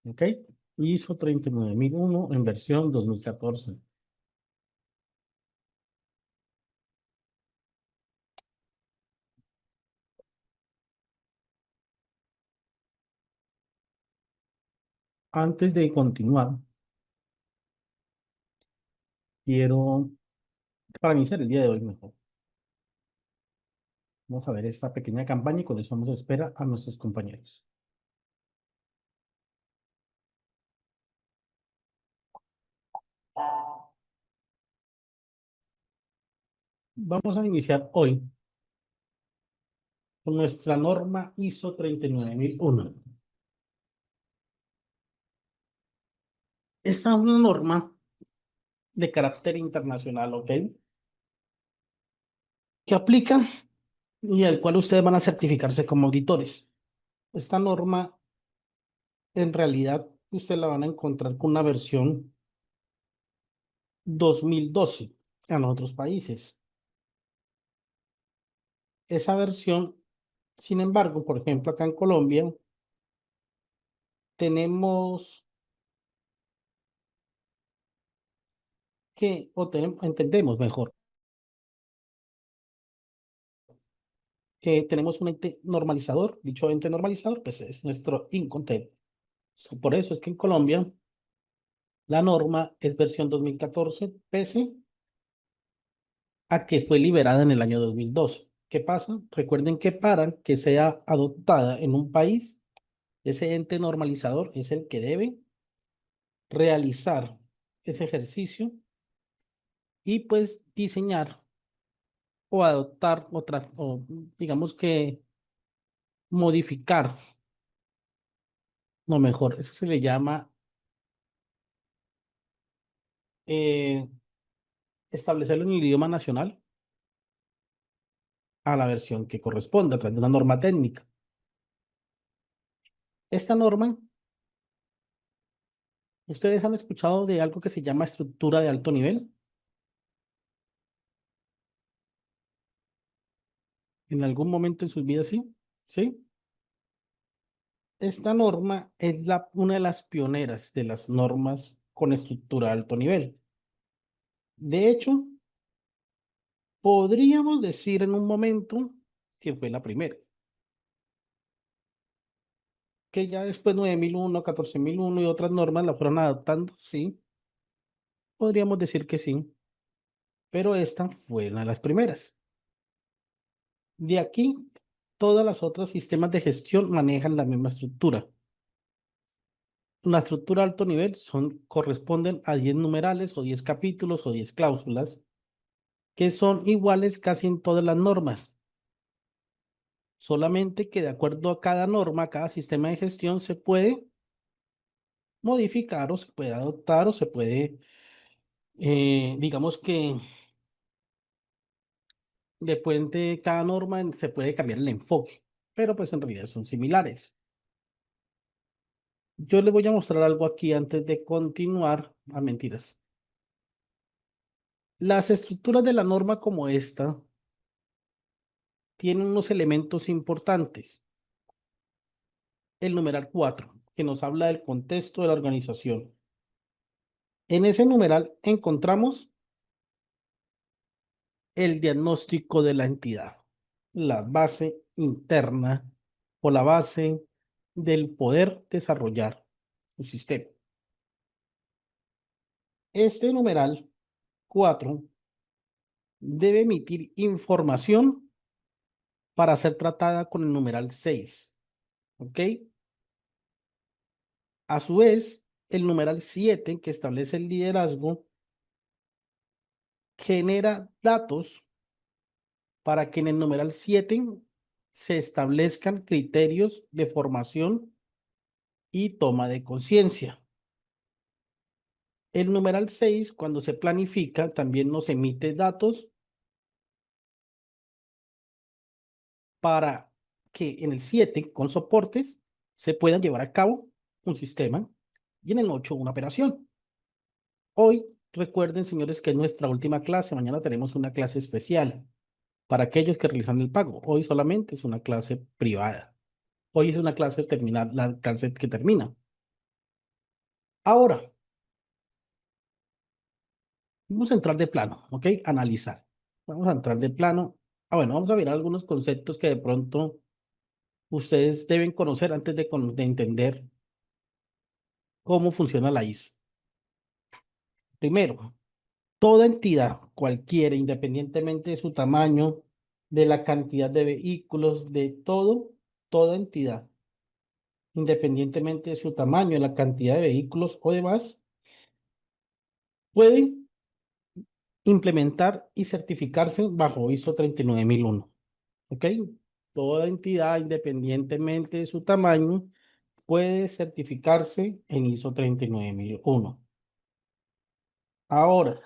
¿Ok? ISO 39001 en versión 2014. Antes de continuar, quiero, para iniciar el día de hoy mejor, vamos a ver esta pequeña campaña y con eso vamos a esperar a nuestros compañeros. Vamos a iniciar hoy con nuestra norma ISO 39001. Esta es una norma de carácter internacional, ¿ok? Que aplica y al cual ustedes van a certificarse como auditores. Esta norma, en realidad, ustedes la van a encontrar con una versión 2012 en otros países. Esa versión, sin embargo, por ejemplo, acá en Colombia, tenemos entendemos mejor, que tenemos un ente normalizador. Dicho ente normalizador, pues es nuestro Incontel. Por eso es que en Colombia la norma es versión 2014, pese a que fue liberada en el año 2012. ¿Qué pasa? Recuerden que para que sea adoptada en un país, ese ente normalizador es el que debe realizar ese ejercicio y pues diseñar o adoptar otras, o digamos que modificar, no mejor, eso se le llama eh, establecerlo en el idioma nacional a la versión que corresponda a través de una norma técnica. Esta norma, ¿ustedes han escuchado de algo que se llama estructura de alto nivel? ¿En algún momento en sus vidas sí? ¿Sí? Esta norma es una de las pioneras de las normas con estructura de alto nivel. De hecho, podríamos decir en un momento que fue la primera, que ya después 9001, 14001 y otras normas la fueron adaptando, sí, podríamos decir que sí, pero esta fue una de las primeras. De aquí, todas las otras sistemas de gestión manejan la misma estructura. La estructura de alto nivel corresponden a 10 numerales o 10 capítulos o 10 cláusulas que son iguales casi en todas las normas. Solamente que de acuerdo a cada norma, cada sistema de gestión se puede modificar o se puede adoptar o se puede, digamos que depende de cada norma, se puede cambiar el enfoque, pero pues en realidad son similares. Yo les voy a mostrar algo aquí antes de continuar. A mentiras. Las estructuras de la norma como esta tienen unos elementos importantes. El numeral 4 que nos habla del contexto de la organización. En ese numeral encontramos el diagnóstico de la entidad, la base interna o la base del poder desarrollar un sistema. Este numeral 4 debe emitir información para ser tratada con el numeral 6. ¿Ok? A su vez, el numeral 7 que establece el liderazgo, genera datos para que en el numeral 7 se establezcan criterios de formación y toma de conciencia. El numeral 6, cuando se planifica, también nos emite datos para que en el 7, con soportes, se pueda llevar a cabo un sistema y en el 8 una operación. Hoy, recuerden, señores, que es nuestra última clase. Mañana tenemos una clase especial para aquellos que realizan el pago. Hoy solamente es una clase privada. Hoy es una clase terminal, la clase que termina. Ahora, vamos a entrar de plano, ¿ok? Analizar. Vamos a entrar de plano. Ah, bueno, vamos a ver algunos conceptos que de pronto ustedes deben conocer antes de entender cómo funciona la ISO. Primero, toda entidad, cualquiera, independientemente de su tamaño, de la cantidad de vehículos, de todo, toda entidad, independientemente de su tamaño, de la cantidad de vehículos o demás, puede implementar y certificarse bajo ISO 39001. ¿Ok? Toda entidad, independientemente de su tamaño, puede certificarse en ISO 39001. Ahora,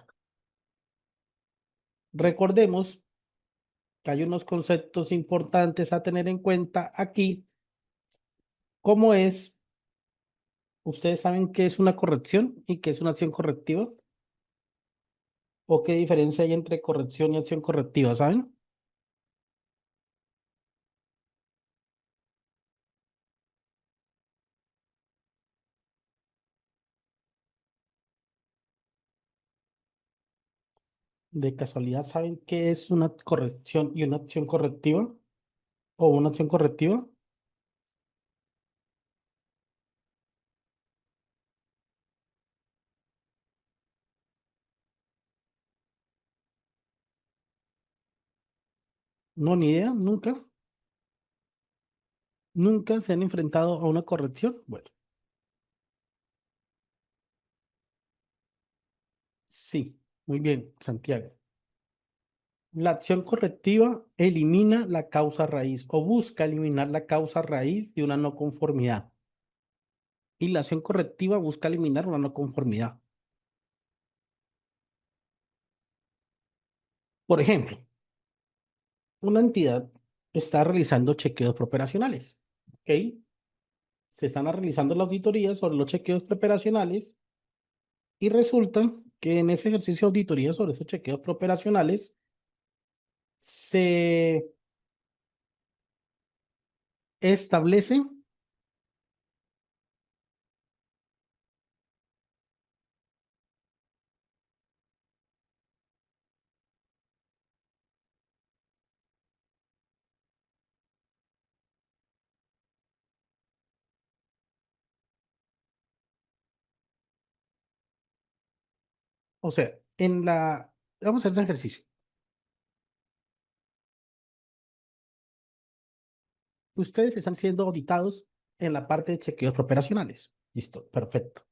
recordemos que hay unos conceptos importantes a tener en cuenta aquí, como es, ustedes saben qué es una corrección y qué es una acción correctiva, o qué diferencia hay entre corrección y acción correctiva, ¿saben? De casualidad, ¿saben qué es una corrección y una acción correctiva? ¿O una acción correctiva? No, ni idea, nunca, nunca se han enfrentado a una corrección. Bueno, sí, muy bien, Santiago. La acción correctiva elimina la causa raíz o busca eliminar la causa raíz de una no conformidad. Y la acción correctiva busca eliminar una no conformidad. Por ejemplo, una entidad está realizando chequeos preoperacionales. ¿Ok? Se están realizando la auditoría sobre los chequeos preoperacionales y resulta que en ese ejercicio de auditoría sobre esos chequeos preoperacionales se establece, o sea, vamos a hacer un ejercicio. Ustedes están siendo auditados en la parte de chequeos preoperacionales. Listo, perfecto.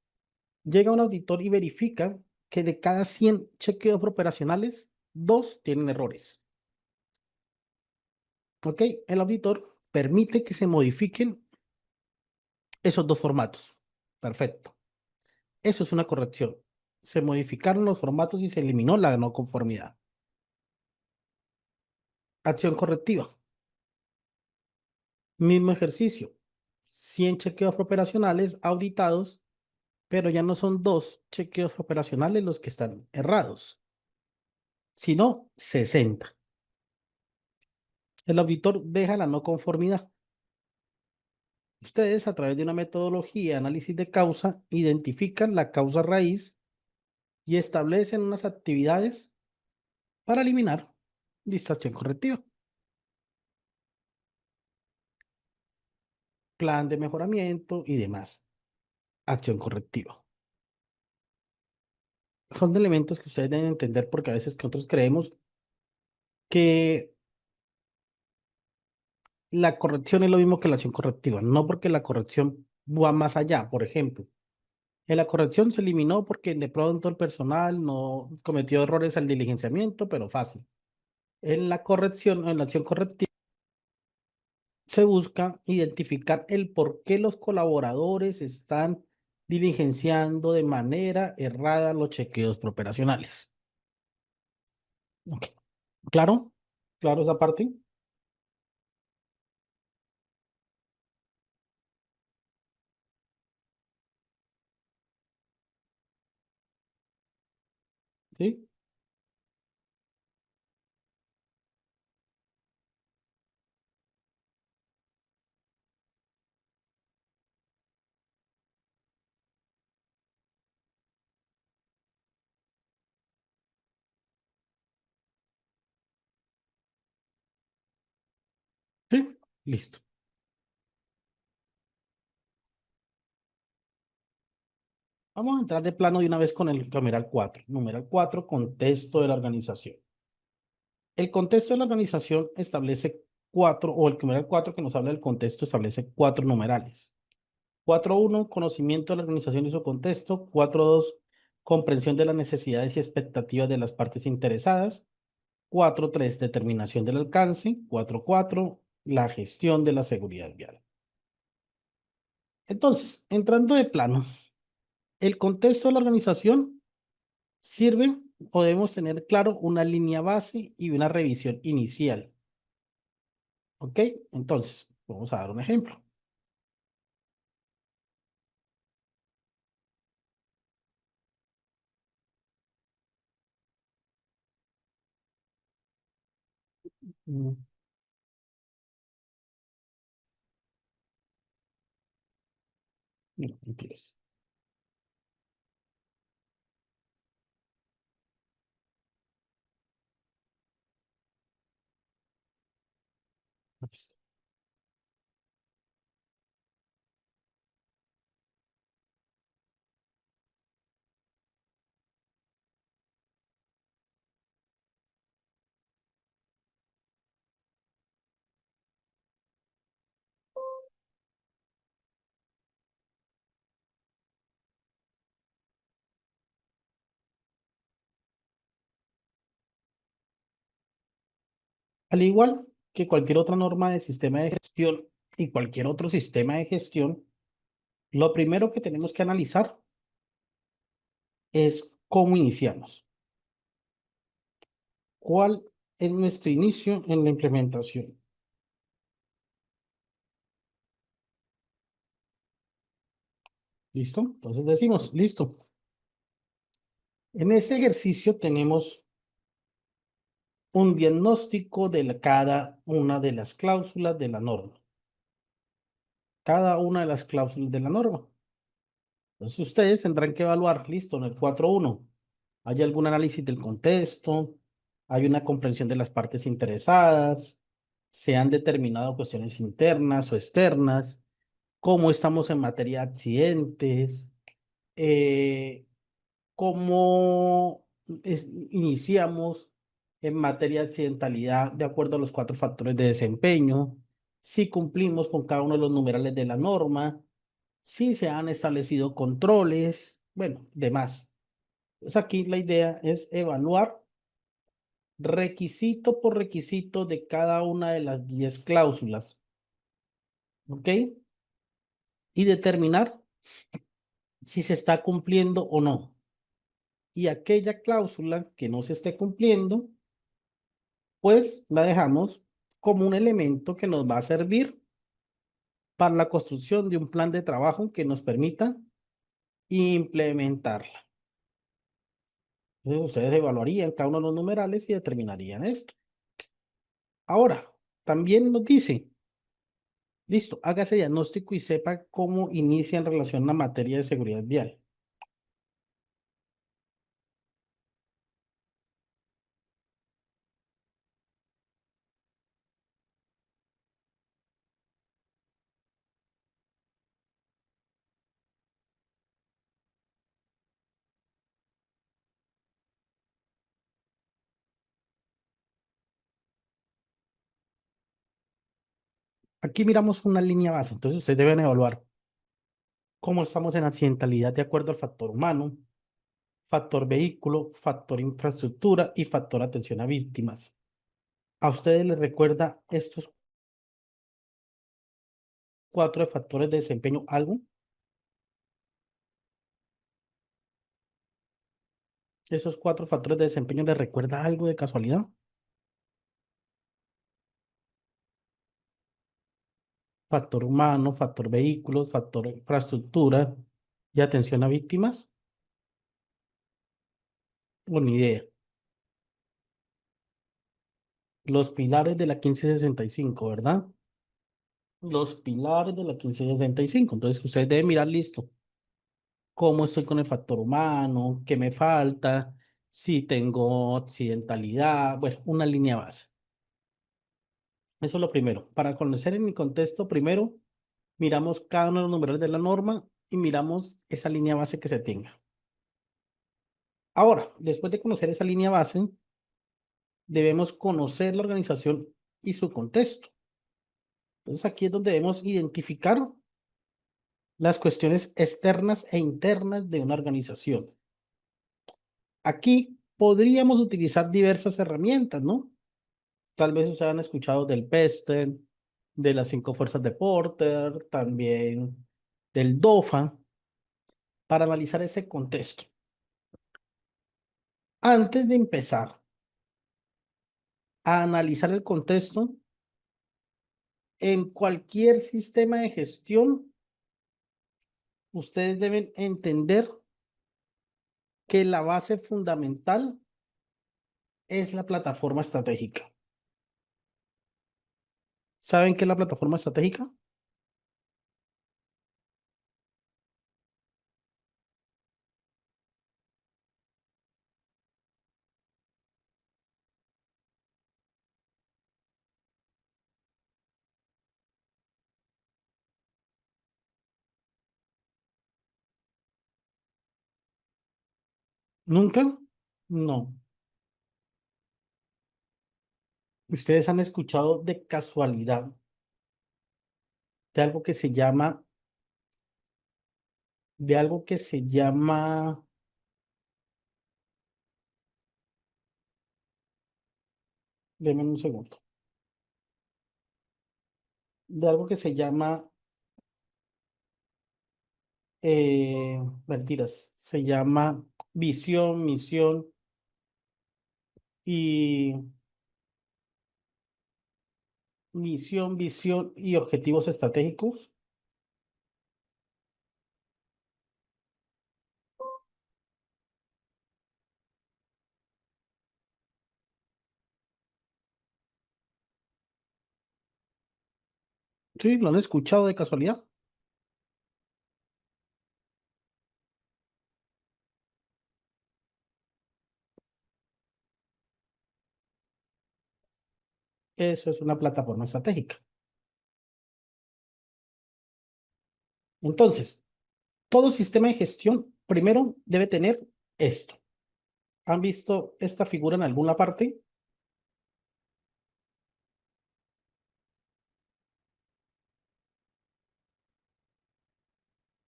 Llega un auditor y verifica que de cada 100 chequeos preoperacionales, dos tienen errores. ¿Ok? El auditor permite que se modifiquen esos dos formatos. Perfecto. Eso es una corrección. Se modificaron los formatos y se eliminó la no conformidad. Acción correctiva. Mismo ejercicio. 100 chequeos operacionales auditados, pero ya no son dos chequeos operacionales los que están errados, sino 60. El auditor deja la no conformidad. Ustedes, a través de una metodología de análisis de causa, identifican la causa raíz y establecen unas actividades para eliminar distracción correctiva. Plan de mejoramiento y demás. Acción correctiva. Son elementos que ustedes deben entender porque a veces que nosotros creemos que la corrección es lo mismo que la acción correctiva, no porque la corrección va más allá. Por ejemplo, en la corrección se eliminó porque de pronto el personal no cometió errores al diligenciamiento, pero fácil. En la corrección, en la acción correctiva, se busca identificar el por qué los colaboradores están diligenciando de manera errada los chequeos operacionales. Ok. ¿Claro? ¿Claro esa parte? ¿Sí? Listo. Vamos a entrar de plano de una vez con el numeral 4. Numeral 4, contexto de la organización. El contexto de la organización establece cuatro, o el numeral 4 que nos habla del contexto establece cuatro numerales. 4.1, conocimiento de la organización y su contexto. 4.2, comprensión de las necesidades y expectativas de las partes interesadas. 4.3, determinación del alcance. 4.4, la gestión de la seguridad vial. Entonces, entrando de plano, el contexto de la organización sirve, podemos tener claro una línea base y una revisión inicial. ¿Ok? Entonces, vamos a dar un ejemplo. Mm, no, mentiras. Aquí está. Al igual que cualquier otra norma de sistema de gestión y cualquier otro sistema de gestión, lo primero que tenemos que analizar es cómo iniciamos. ¿Cuál es nuestro inicio en la implementación? ¿Listo? Entonces decimos, listo. En ese ejercicio tenemos un diagnóstico de cada una de las cláusulas de la norma. Cada una de las cláusulas de la norma. Entonces ustedes tendrán que evaluar, listo, en el 4.1. ¿Hay algún análisis del contexto? ¿Hay una comprensión de las partes interesadas? ¿Se han determinado cuestiones internas o externas? ¿Cómo estamos en materia de accidentes? Eh, ¿Cómo iniciamos en materia de accidentalidad de acuerdo a los cuatro factores de desempeño? Si cumplimos con cada uno de los numerales de la norma, si se han establecido controles, bueno, demás. Entonces aquí la idea es evaluar requisito por requisito de cada una de las 10 cláusulas, ¿ok? Y determinar si se está cumpliendo o no. Y aquella cláusula que no se esté cumpliendo, pues la dejamos como un elemento que nos va a servir para la construcción de un plan de trabajo que nos permita implementarla. Entonces ustedes evaluarían cada uno de los numerales y determinarían esto. Ahora, también nos dice, listo, hágase diagnóstico y sepa cómo inicia en relación a la materia de seguridad vial. Aquí miramos una línea base, entonces ustedes deben evaluar cómo estamos en accidentalidad de acuerdo al factor humano, factor vehículo, factor infraestructura y factor atención a víctimas. ¿A ustedes les recuerda estos cuatro factores de desempeño algo? ¿Esos cuatro factores de desempeño les recuerda algo de casualidad? Factor humano, factor vehículos, factor infraestructura y atención a víctimas. Buena idea. Los pilares de la 1565, ¿verdad? Los pilares de la 1565. Entonces, ustedes deben mirar, listo, cómo estoy con el factor humano, qué me falta, si tengo accidentalidad, bueno, una línea base. Eso es lo primero. Para conocer en mi contexto, primero miramos cada uno de los numerales de la norma y miramos esa línea base que se tenga. Ahora, después de conocer esa línea base, debemos conocer la organización y su contexto. Entonces aquí es donde debemos identificar las cuestiones externas e internas de una organización. Aquí podríamos utilizar diversas herramientas, ¿no? Tal vez ustedes han escuchado del PESTEL, de las cinco fuerzas de Porter, también del DOFA, para analizar ese contexto. Antes de empezar a analizar el contexto, en cualquier sistema de gestión, ustedes deben entender que la base fundamental es la plataforma estratégica. ¿Saben qué es la plataforma estratégica? ¿Nunca? No. Ustedes han escuchado de casualidad de algo que se llama, de algo que se llama, denme un segundo, de algo que se llama, eh, mentiras, se llama visión, misión y visión y objetivos estratégicos. Sí, lo han escuchado de casualidad. Eso es una plataforma estratégica. Entonces, todo sistema de gestión primero debe tener esto. ¿Han visto esta figura en alguna parte?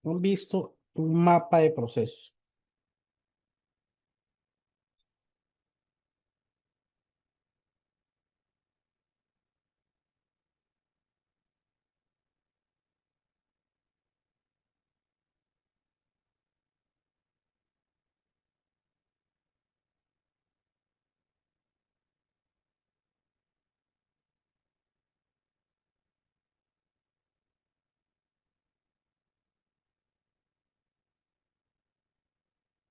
¿Han visto un mapa de procesos?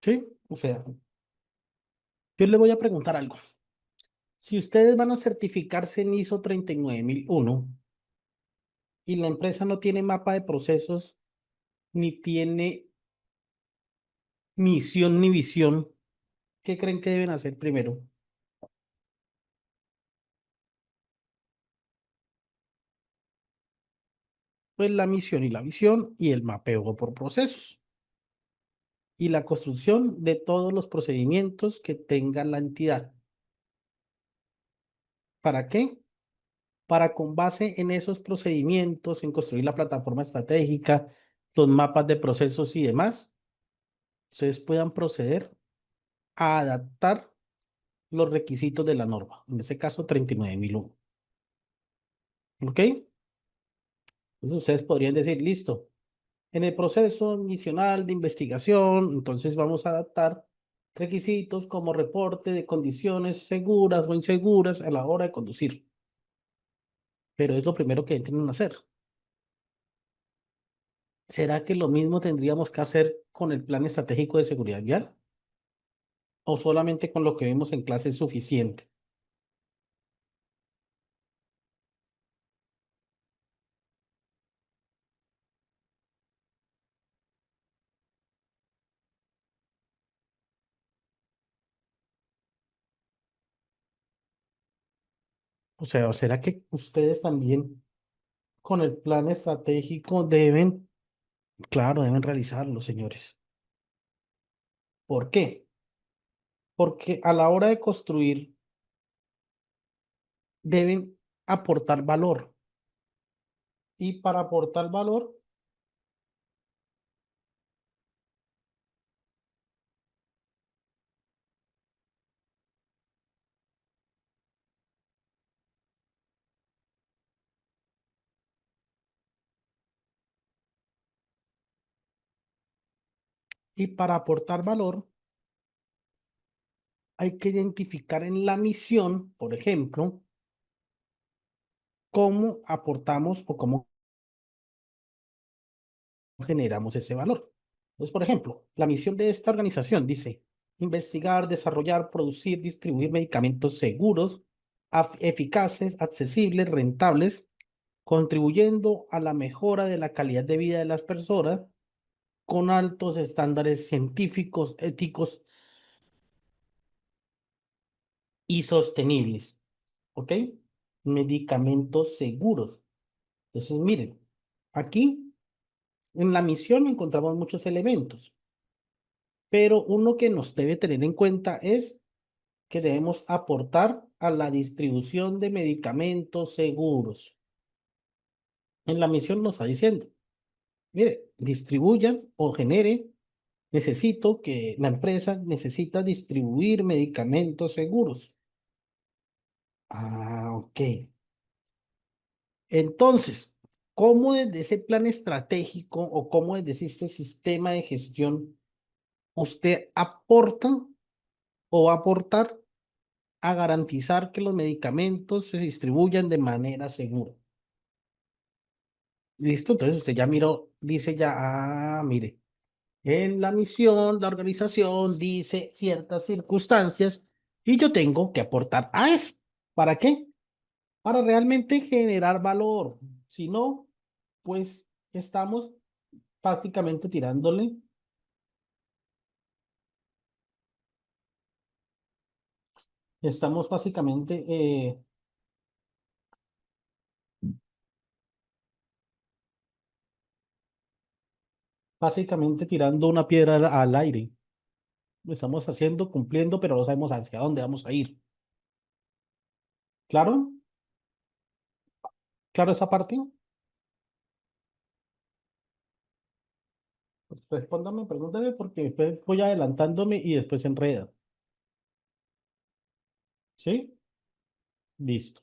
Sí, o sea, yo le voy a preguntar algo. Si ustedes van a certificarse en ISO 39001 y la empresa no tiene mapa de procesos, ni tiene misión ni visión, ¿qué creen que deben hacer primero? Pues la misión y la visión y el mapeo por procesos y la construcción de todos los procedimientos que tenga la entidad. ¿Para qué? Para con base en esos procedimientos, en construir la plataforma estratégica, los mapas de procesos y demás, ustedes puedan proceder a adaptar los requisitos de la norma, en este caso 39001. ¿Ok? Entonces ustedes podrían decir, listo, en el proceso inicial de investigación, entonces vamos a adaptar requisitos como reporte de condiciones seguras o inseguras a la hora de conducir. Pero es lo primero que tienen que hacer. ¿Será que lo mismo tendríamos que hacer con el plan estratégico de seguridad vial? ¿O solamente con lo que vimos en clase es suficiente? O sea, ¿será que ustedes también con el plan estratégico deben, claro, deben realizarlo, señores? ¿Por qué? Porque a la hora de construir deben aportar valor. Y para aportar valor, y para aportar valor hay que identificar en la misión, por ejemplo, cómo aportamos o cómo generamos ese valor. Entonces, por ejemplo, la misión de esta organización dice investigar, desarrollar, producir, distribuir medicamentos seguros, eficaces, accesibles, rentables, contribuyendo a la mejora de la calidad de vida de las personas con altos estándares científicos, éticos y sostenibles. ¿Ok? Medicamentos seguros. Entonces, miren, aquí en la misión encontramos muchos elementos, pero uno que nos debe tener en cuenta es que debemos aportar a la distribución de medicamentos seguros. En la misión nos está diciendo, mire, distribuyan o genere, necesito que la empresa necesita distribuir medicamentos seguros. Ah, ok. Entonces, ¿cómo desde ese plan estratégico o cómo desde este sistema de gestión usted aporta o va a aportar a garantizar que los medicamentos se distribuyan de manera segura? Listo, entonces usted ya miró, dice ya, mire, en la misión, la organización dice ciertas circunstancias y yo tengo que aportar a eso. ¿Para qué? Para realmente generar valor. Si no, pues estamos prácticamente tirándole, estamos básicamente tirando una piedra al aire. Lo estamos haciendo, cumpliendo, pero no sabemos hacia dónde vamos a ir. ¿Claro? ¿Claro esa parte? Pues respóndame, pregúntame, porque después voy adelantándome y después se enreda. ¿Sí? Listo.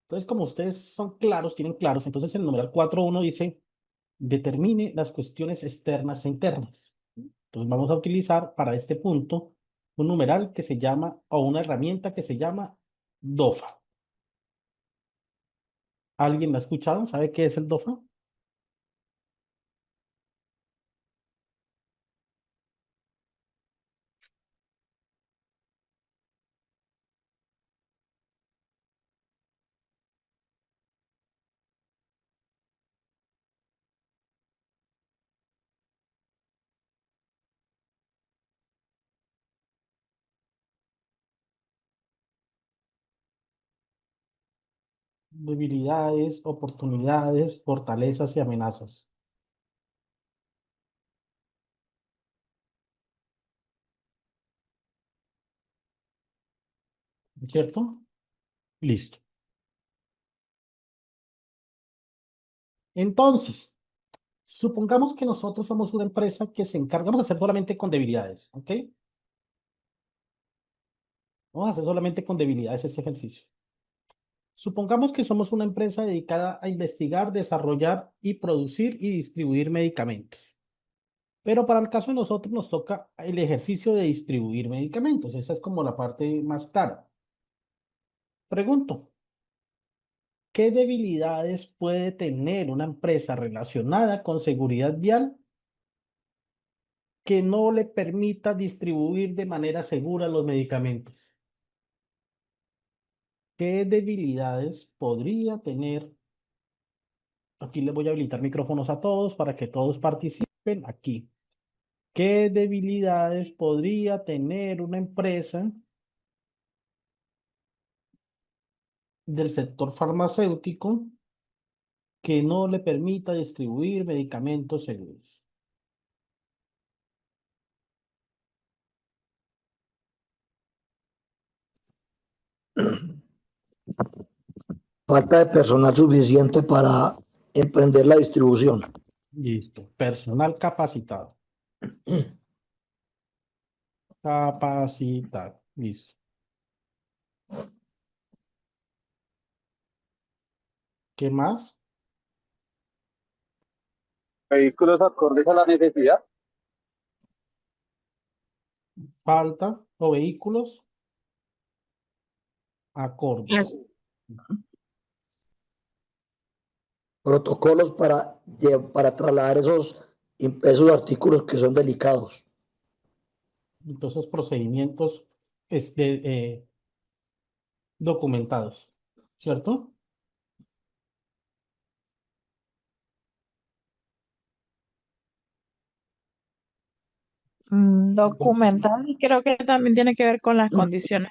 Entonces, como ustedes son claros, tienen claros, entonces el numeral 4.1 dice, determine las cuestiones externas e internas. Entonces, vamos a utilizar para este punto un numeral que se llama, o una herramienta que se llama DOFA. ¿Alguien la ha escuchado? ¿Sabe qué es el DOFA? Debilidades, oportunidades, fortalezas y amenazas. ¿Cierto? Listo. Entonces, supongamos que nosotros somos una empresa que se encargamos de hacer solamente con debilidades, ¿ok? Vamos a hacer solamente con debilidades este ejercicio. Supongamos que somos una empresa dedicada a investigar, desarrollar y producir y distribuir medicamentos. Pero para el caso de nosotros nos toca el ejercicio de distribuir medicamentos. Esa es como la parte más clara. Pregunto, ¿qué debilidades puede tener una empresa relacionada con seguridad vial que no le permita distribuir de manera segura los medicamentos? ¿Qué debilidades podría tener? Aquí les voy a habilitar micrófonos a todos para que todos participen aquí. ¿Qué debilidades podría tener una empresa del sector farmacéutico que no le permita distribuir medicamentos seguros. Falta de personal suficiente para emprender la distribución. Listo. Personal capacitado. Capacitado. Listo. ¿Qué más? Vehículos acordes a la necesidad. Falta o vehículos acordes. Protocolos para trasladar esos artículos que son delicados. Entonces, procedimientos documentados, ¿cierto? Documental y creo que también tiene que ver con las condiciones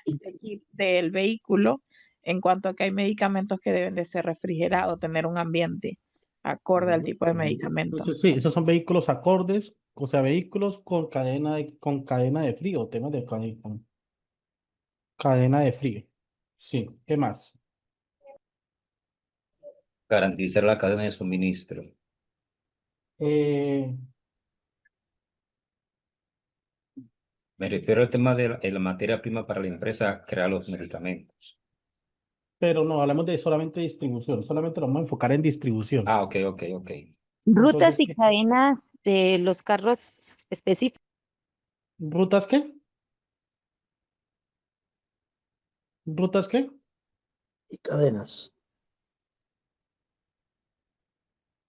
del vehículo en cuanto a que hay medicamentos que deben de ser refrigerados, tener un ambiente acorde al tipo de medicamento. Entonces, sí, esos son vehículos acordes, o sea, vehículos con cadena de frío, temas de con cadena de frío. Sí, ¿qué más? Garantizar la cadena de suministro. Eh, Me refiero al tema de la materia prima para la empresa crear los medicamentos. pero no, hablamos de solamente distribución, solamente lo vamos a enfocar en distribución. Ah, ok, ok, ok. Entonces, Rutas y ¿qué? cadenas de los carros específicos. ¿Rutas qué? ¿Rutas qué? Y cadenas.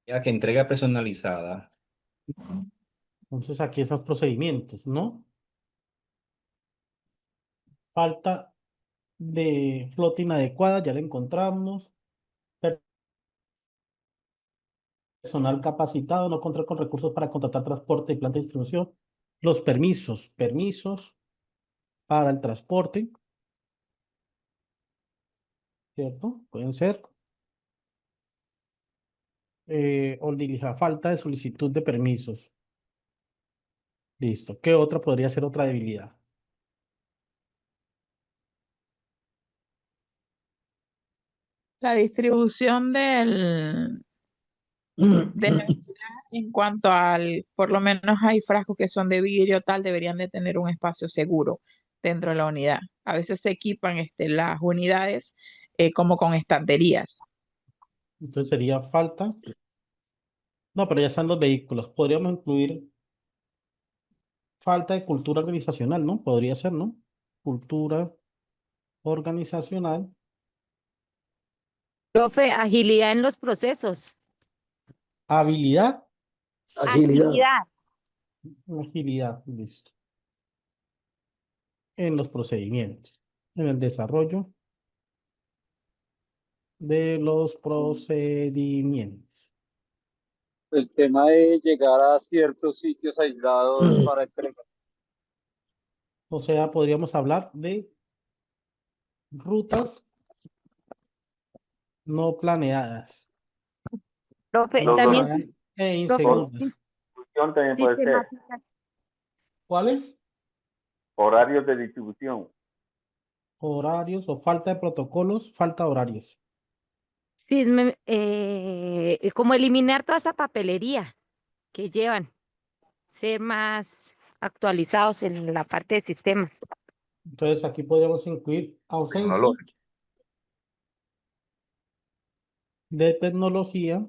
Ya que entrega personalizada. Entonces, aquí esos procedimientos, ¿no? Falta de flota inadecuada, ya la encontramos. Personal capacitado, no contar con recursos para contratar transporte y planta de distribución. Los permisos para el transporte, ¿cierto? Pueden ser. O falta de solicitud de permisos. Listo. ¿Qué otra podría ser otra debilidad? La distribución de la en cuanto al, por lo menos hay frascos que son de vidrio tal, deberían de tener un espacio seguro dentro de la unidad. A veces se equipan las unidades como con estanterías. Entonces sería falta. No, pero ya están los vehículos. Podríamos incluir falta de cultura organizacional, ¿no? Podría ser, ¿no? Cultura organizacional. Profe, agilidad en los procesos. Habilidad, Agilidad. Agilidad. agilidad, listo. En los procedimientos, en el desarrollo de los procedimientos. El tema de llegar a ciertos sitios aislados para entregar. O sea, podríamos hablar de rutas no planeadas, Profe, no también, planeadas e profe, inseguras. Distribución también puede ser. sistematización. ¿Cuáles? Horarios de distribución. Horarios o falta de protocolos, falta de horarios. Como eliminar toda esa papelería que llevan, ser más actualizados en la parte de sistemas. Entonces aquí podríamos incluir ausencia Tecnológico. de tecnología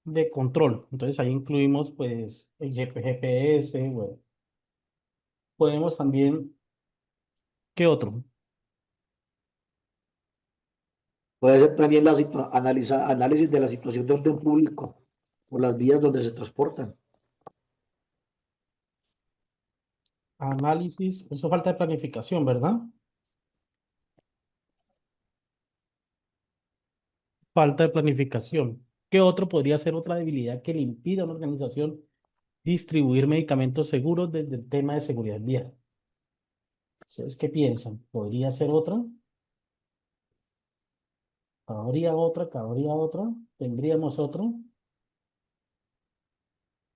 de control. Entonces ahí incluimos pues el GPS, bueno. Podemos también, ¿qué otro? Puede ser también análisis de la situación de orden público por las vías donde se transportan. Análisis, eso falta de planificación, ¿verdad? Falta de planificación. ¿Qué otro podría ser otra debilidad que le impida a una organización distribuir medicamentos seguros desde el tema de seguridad vial? ¿Ustedes qué piensan? ¿Podría ser otra? ¿Habría otra? ¿Cabría otra? ¿Tendríamos otro?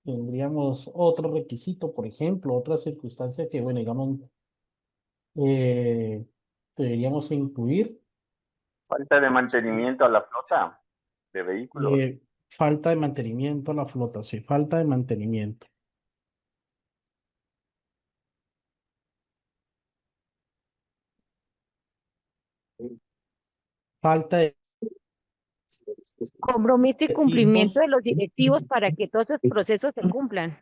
¿Tendríamos otro requisito, por ejemplo, otra circunstancia que, bueno, digamos, eh, deberíamos incluir? Falta de mantenimiento a la flota de vehículos. Falta de mantenimiento a la flota, sí, falta de mantenimiento. Falta de Compromiso y cumplimiento equipos, de los directivos para que todos esos procesos se cumplan.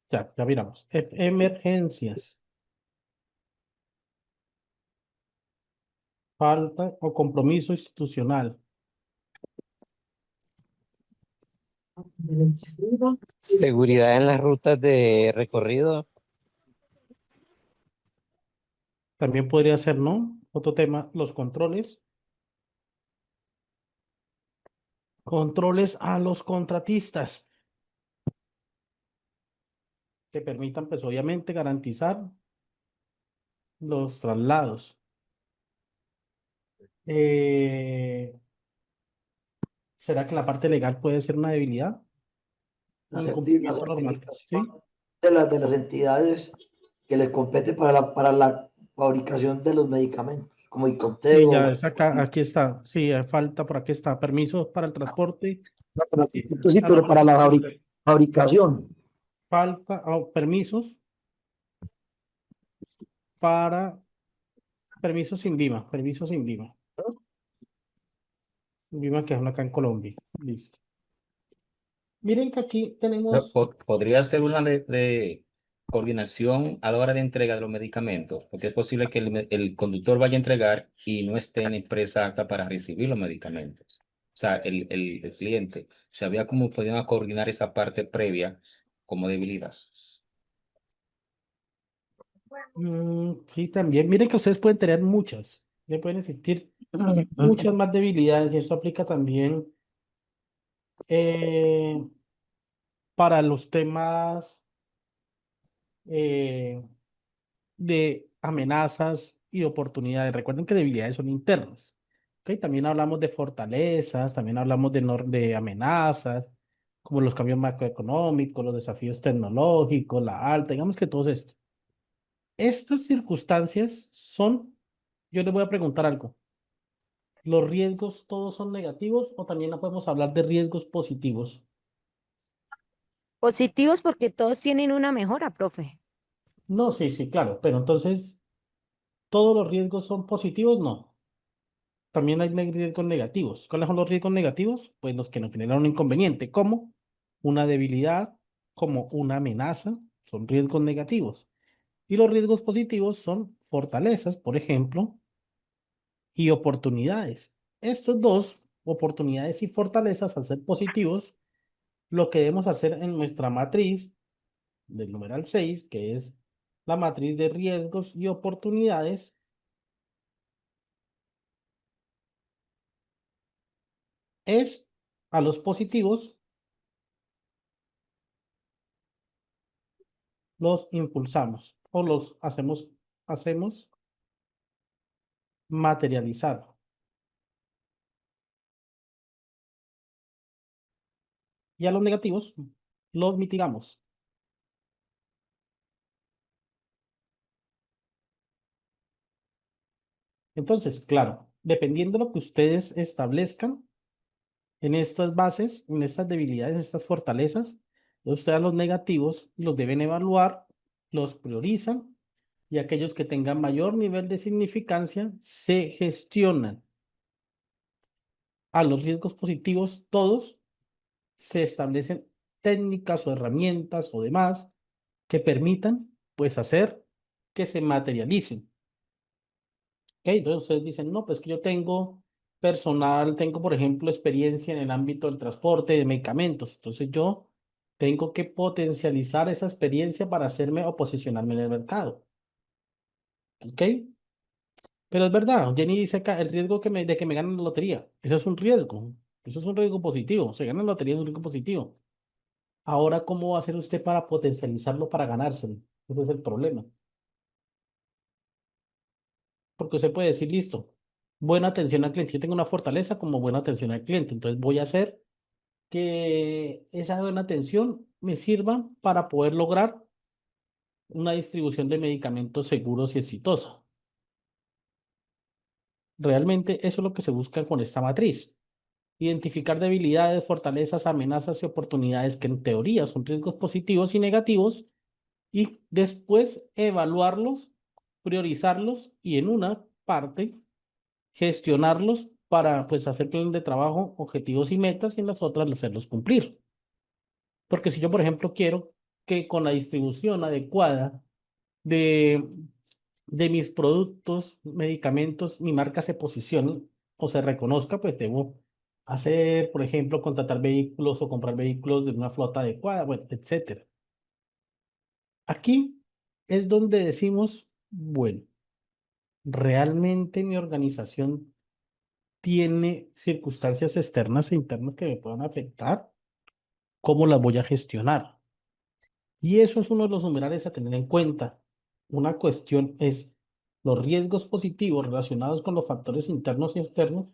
ya miramos, emergencias, falta o compromiso institucional. Seguridad en las rutas de recorrido. También podría ser, ¿no? Otro tema, los controles. Controles a los contratistas que permitan, pues obviamente, garantizar los traslados. ¿Será que la parte legal puede ser una debilidad? La, Un la incumplimiento normal, ¿sí? certificación de las entidades que les compete para la fabricación de los medicamentos, como Sí, Icoteo. ya es acá, aquí está. Sí, falta por aquí está. Permisos para el transporte. No, para Sí, sí, pero para la no, fabricación. falta permisos para permisos sin Lima, permisos sin Lima. Lima que es acá en Colombia. Listo. Miren que aquí tenemos, Podría ser una de coordinación a la hora de entrega de los medicamentos, porque es posible que el conductor vaya a entregar y no esté en la empresa apta para recibir los medicamentos. O sea, el cliente. Se había como podido coordinar esa parte previa como debilidad. sí, también. Miren que ustedes pueden tener muchas, le pueden existir muchas más debilidades y eso aplica también eh, para los temas eh, de amenazas y oportunidades. Recuerden que debilidades son internas. ¿Ok? También hablamos de fortalezas, también hablamos de amenazas, como los cambios macroeconómicos, los desafíos tecnológicos, la alta, digamos que todo esto. Estas circunstancias son, yo les voy a preguntar algo. ¿Los riesgos todos son negativos o también no podemos hablar de riesgos positivos? Positivos porque todos tienen una mejora, profe. No, sí, sí, claro, pero entonces, ¿todos los riesgos son positivos? No. También hay riesgos negativos. ¿Cuáles son los riesgos negativos? Pues los que nos generan un inconveniente, como una debilidad, como una amenaza, son riesgos negativos. Y los riesgos positivos son fortalezas, por ejemplo, y oportunidades. Estos dos, oportunidades y fortalezas, al ser positivos, lo que debemos hacer en nuestra matriz del numeral 6, que es la matriz de riesgos y oportunidades, es a los positivos los impulsamos o los hacemos materializar. Y a los negativos los mitigamos. Entonces, claro, dependiendo de lo que ustedes establezcan en estas bases, en estas debilidades, estas fortalezas, ustedes a los negativos los deben evaluar, los priorizan y aquellos que tengan mayor nivel de significancia se gestionan. A los riesgos positivos, todos se establecen técnicas o herramientas o demás que permitan, pues, hacer que se materialicen. ¿Ok? Entonces ustedes dicen, no, pues que yo tengo personal, tengo, por ejemplo, experiencia en el ámbito del transporte de medicamentos. Entonces yo tengo que potencializar esa experiencia para hacerme o posicionarme en el mercado. ¿Ok? Pero es verdad, Jenny dice acá, el riesgo de que me ganen la lotería. Eso es un riesgo. Eso es un riesgo positivo. Se gana la lotería es un riesgo positivo. Ahora, ¿cómo va a hacer usted para potencializarlo para ganárselo? Ese es el problema. porque usted puede decir, listo, buena atención al cliente. Yo tengo una fortaleza como buena atención al cliente, entonces voy a hacer que esa buena atención me sirva para poder lograr una distribución de medicamentos seguros y exitosa. Realmente eso es lo que se busca con esta matriz. Identificar debilidades, fortalezas, amenazas y oportunidades que en teoría son riesgos positivos y negativos y después evaluarlos, priorizarlos y en una parte gestionarlos para pues hacer planes de trabajo, objetivos y metas y en las otras hacerlos cumplir. Porque si yo, por ejemplo, quiero que con la distribución adecuada de, de mis productos, medicamentos, mi marca se posicione o se reconozca, pues debo hacer, por ejemplo, contratar vehículos o comprar vehículos de una flota adecuada, bueno, etcétera. Aquí es donde decimos, bueno, ¿realmente mi organización tiene circunstancias externas e internas que me puedan afectar? ¿Cómo las voy a gestionar? Y eso es uno de los numerales a tener en cuenta. Una cuestión es los riesgos positivos relacionados con los factores internos y externos.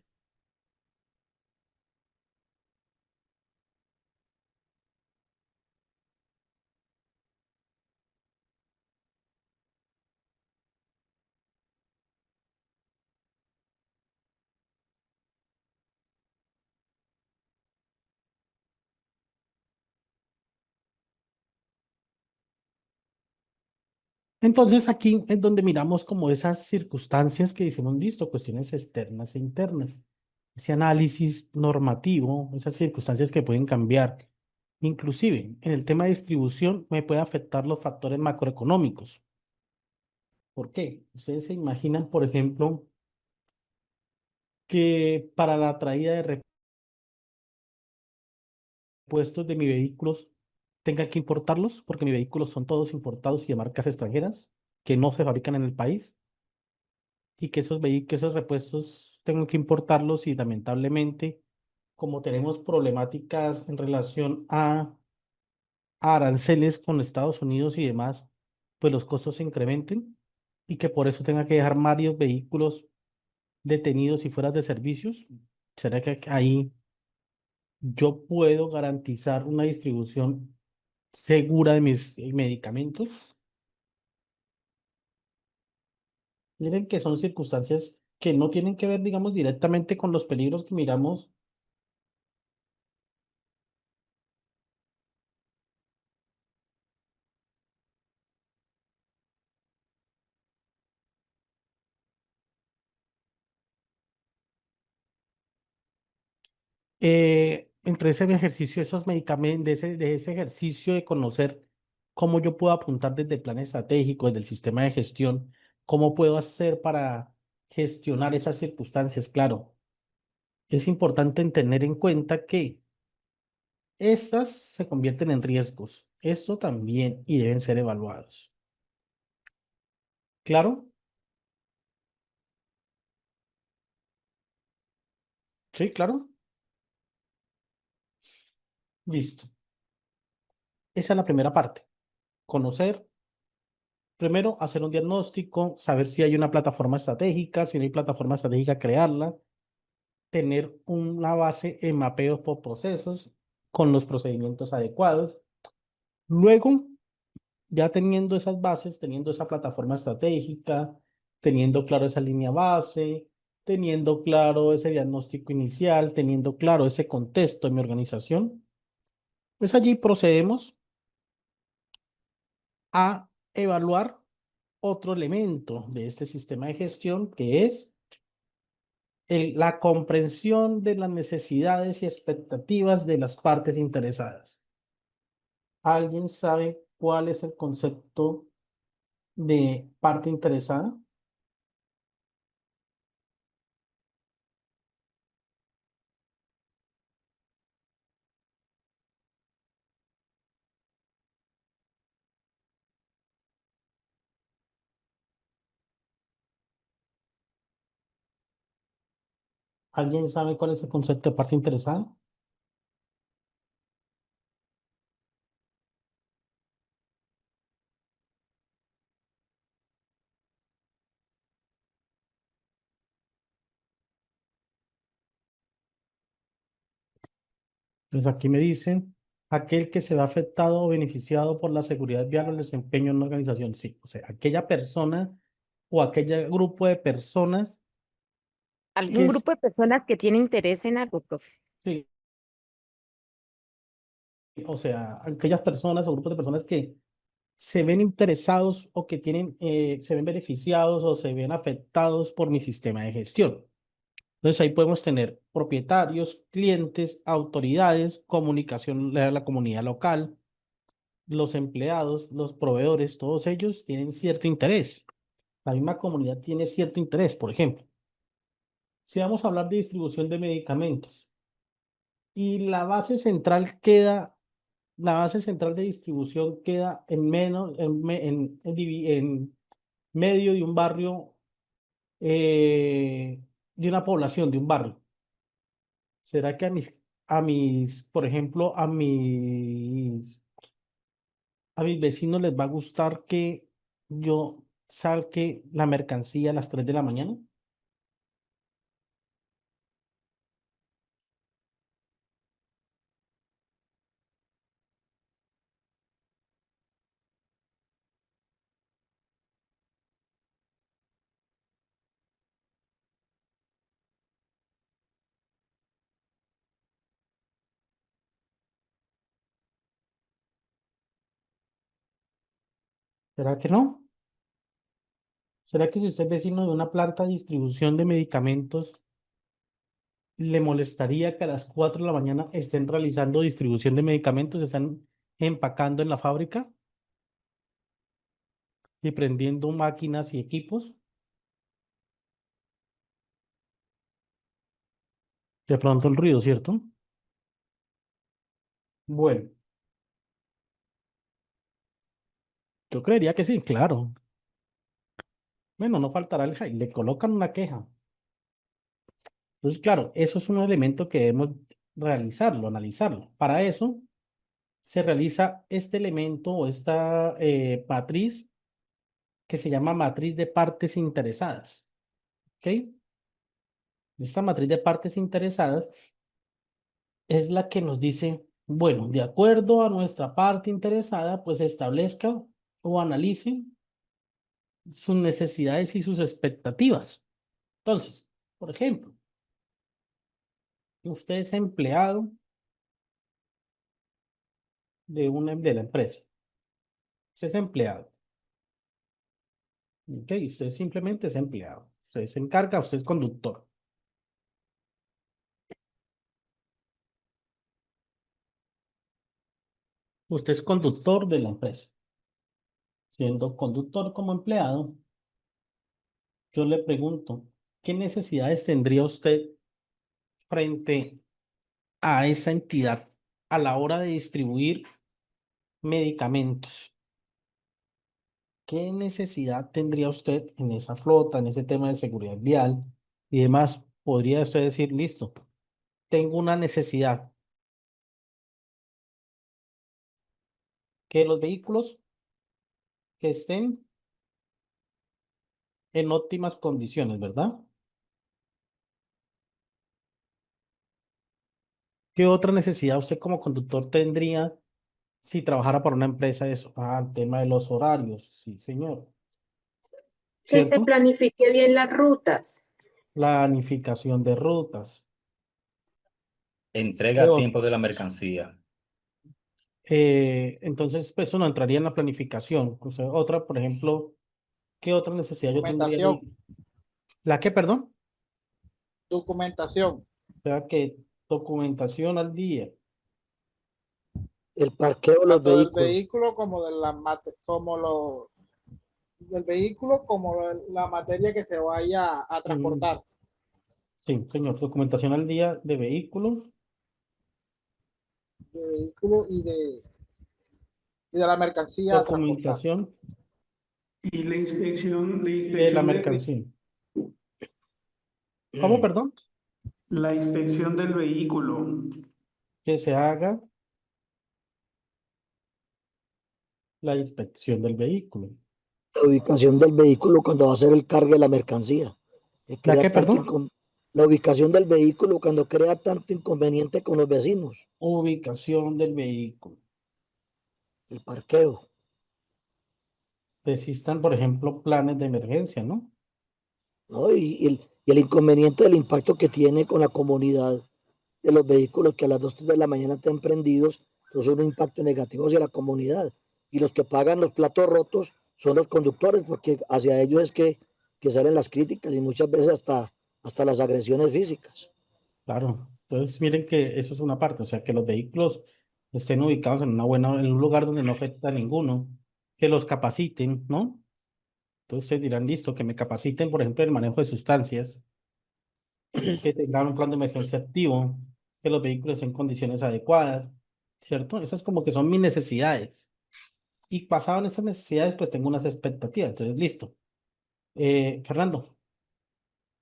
Entonces aquí es donde miramos como esas circunstancias que decimos, listo, cuestiones externas e internas. Ese análisis normativo, esas circunstancias que pueden cambiar. Inclusive en el tema de distribución me puede afectar los factores macroeconómicos. ¿Por qué? Ustedes se imaginan, por ejemplo, que para la traída de repuestos de mis vehículos tenga que importarlos, porque mis vehículos son todos importados y de marcas extranjeras que no se fabrican en el país, y que esos vehículos, esos repuestos tengo que importarlos y lamentablemente, como tenemos problemáticas en relación a aranceles con Estados Unidos y demás, pues los costos se incrementen y que por eso tenga que dejar varios vehículos detenidos y fuera de servicios. ¿Será que ahí yo puedo garantizar una distribución segura de mis medicamentos? Miren que son circunstancias que no tienen que ver, digamos, directamente con los peligros que miramos. Entre ese ejercicio, esos medicamentos, de ese ejercicio de conocer cómo yo puedo apuntar desde el plan estratégico, desde el sistema de gestión, cómo puedo hacer para gestionar esas circunstancias. Claro, es importante en tener en cuenta que estas se convierten en riesgos. Esto también y deben ser evaluados. ¿Claro? Sí, claro. Listo. Esa es la primera parte. Conocer. Primero, hacer un diagnóstico, saber si hay una plataforma estratégica, si no hay plataforma estratégica, crearla, tener una base en mapeos por procesos con los procedimientos adecuados. Luego, ya teniendo esas bases, teniendo esa plataforma estratégica, teniendo claro esa línea base, teniendo claro ese diagnóstico inicial, teniendo claro ese contexto de mi organización, pues allí procedemos a evaluar otro elemento de este sistema de gestión que es la comprensión de las necesidades y expectativas de las partes interesadas. ¿Alguien sabe cuál es el concepto de parte interesada? ¿Alguien sabe cuál es el concepto de parte interesada? Entonces aquí me dicen, aquel que se ve afectado o beneficiado por la seguridad vial o el desempeño en una organización. Sí, o sea, aquella persona o aquel grupo de personas que Algún grupo de personas que tienen interés en algo, profe. sí, o sea, aquellas personas o grupos de personas que se ven interesados o que tienen, se ven beneficiados o se ven afectados por mi sistema de gestión. Entonces ahí podemos tener propietarios, clientes, autoridades, comunicación, la comunidad local, los empleados, los proveedores, todos ellos tienen cierto interés. La misma comunidad tiene cierto interés, por ejemplo. Si vamos a hablar de distribución de medicamentos y la base central de distribución queda en menos, en medio de un barrio, de una población, de un barrio. ¿Será que por ejemplo, a mis vecinos les va a gustar que yo saque la mercancía a las 3 de la mañana? ¿Será que no? ¿Será que si usted es vecino de una planta de distribución de medicamentos, le molestaría que a las 4 de la mañana estén realizando distribución de medicamentos, están empacando en la fábrica y prendiendo máquinas y equipos? De pronto el ruido, ¿cierto? Bueno, yo creería que sí, claro. Bueno, no faltará le colocan una queja. Entonces, claro, eso es un elemento que debemos realizarlo, analizarlo. Para eso se realiza este elemento o esta matriz que se llama matriz de partes interesadas. ¿Ok? Esta matriz de partes interesadas es la que nos dice, bueno, de acuerdo a nuestra parte interesada, pues establezca o analice sus necesidades y sus expectativas. Entonces, por ejemplo, usted es empleado de la empresa. Usted es empleado. Ok, usted simplemente es empleado. Usted se encarga, usted es conductor. Usted es conductor de la empresa. Siendo conductor como empleado, yo le pregunto, ¿qué necesidades tendría usted frente a esa entidad a la hora de distribuir medicamentos? ¿Qué necesidad tendría usted en esa flota, en ese tema de seguridad vial y demás? Podría usted decir, listo, tengo una necesidad, que los vehículos que estén en óptimas condiciones, ¿verdad? ¿Qué otra necesidad usted como conductor tendría si trabajara para una empresa de eso? Ah, el tema de los horarios, sí, señor. Que se ¿Cierto? planifique bien las rutas. Planificación de rutas. Entrega ¿Qué a otro? tiempo de la mercancía. Entonces, pues, eso no entraría en la planificación. O sea, otra, por ejemplo, ¿qué otra necesidad yo tendría Documentación, ahí? ¿La qué, perdón? documentación. O sea, que documentación al día. El parqueo de los Tanto del vehículos. vehículo como de del vehículo como la materia que se vaya a Mm, transportar. sí, señor. Documentación al día de vehículos, De vehículo y de la mercancía a transportar. documentación Y la de la inspección mercancía. ¿Cómo, perdón? la inspección del vehículo. Que se haga la inspección del vehículo. La ubicación del vehículo cuando va a hacer el cargue de la mercancía. Que ¿La crea qué, tanto perdón? La ubicación del vehículo cuando crea tanto inconveniente con los vecinos. Ubicación del vehículo. El parqueo. Existan, por ejemplo, planes de emergencia, ¿no? ¿No? Y el inconveniente del impacto que tiene con la comunidad de los vehículos que a las 2, 3 de la mañana estén prendidos, entonces un impacto negativo hacia la comunidad. Y los que pagan los platos rotos son los conductores, porque hacia ellos es que salen las críticas y muchas veces hasta las agresiones físicas. Claro. Entonces, miren que eso es una parte, o sea, que los vehículos estén ubicados en en un lugar donde no afecta a ninguno, que los capaciten, ¿no? Entonces ustedes dirán, listo, que me capaciten, por ejemplo, en el manejo de sustancias, que tengan un plan de emergencia activo, que los vehículos estén en condiciones adecuadas, ¿cierto? Esas como que son mis necesidades. Y basado en esas necesidades, pues tengo unas expectativas. Entonces, listo. Fernando.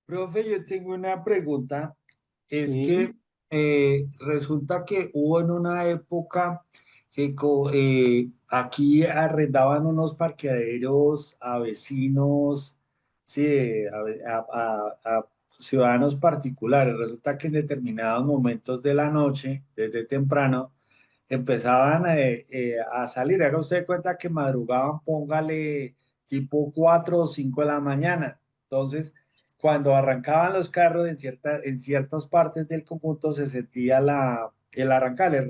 Profe, yo tengo una pregunta. Es Sí. que resulta que hubo en una época que aquí arrendaban unos parqueaderos a vecinos, sí, a ciudadanos particulares. Resulta que en determinados momentos de la noche, desde temprano, empezaban a salir. Haga usted de cuenta que madrugaban, póngale tipo 4 o 5 de la mañana. Entonces, cuando arrancaban los carros en ciertas partes del conjunto se sentía el arrancar, el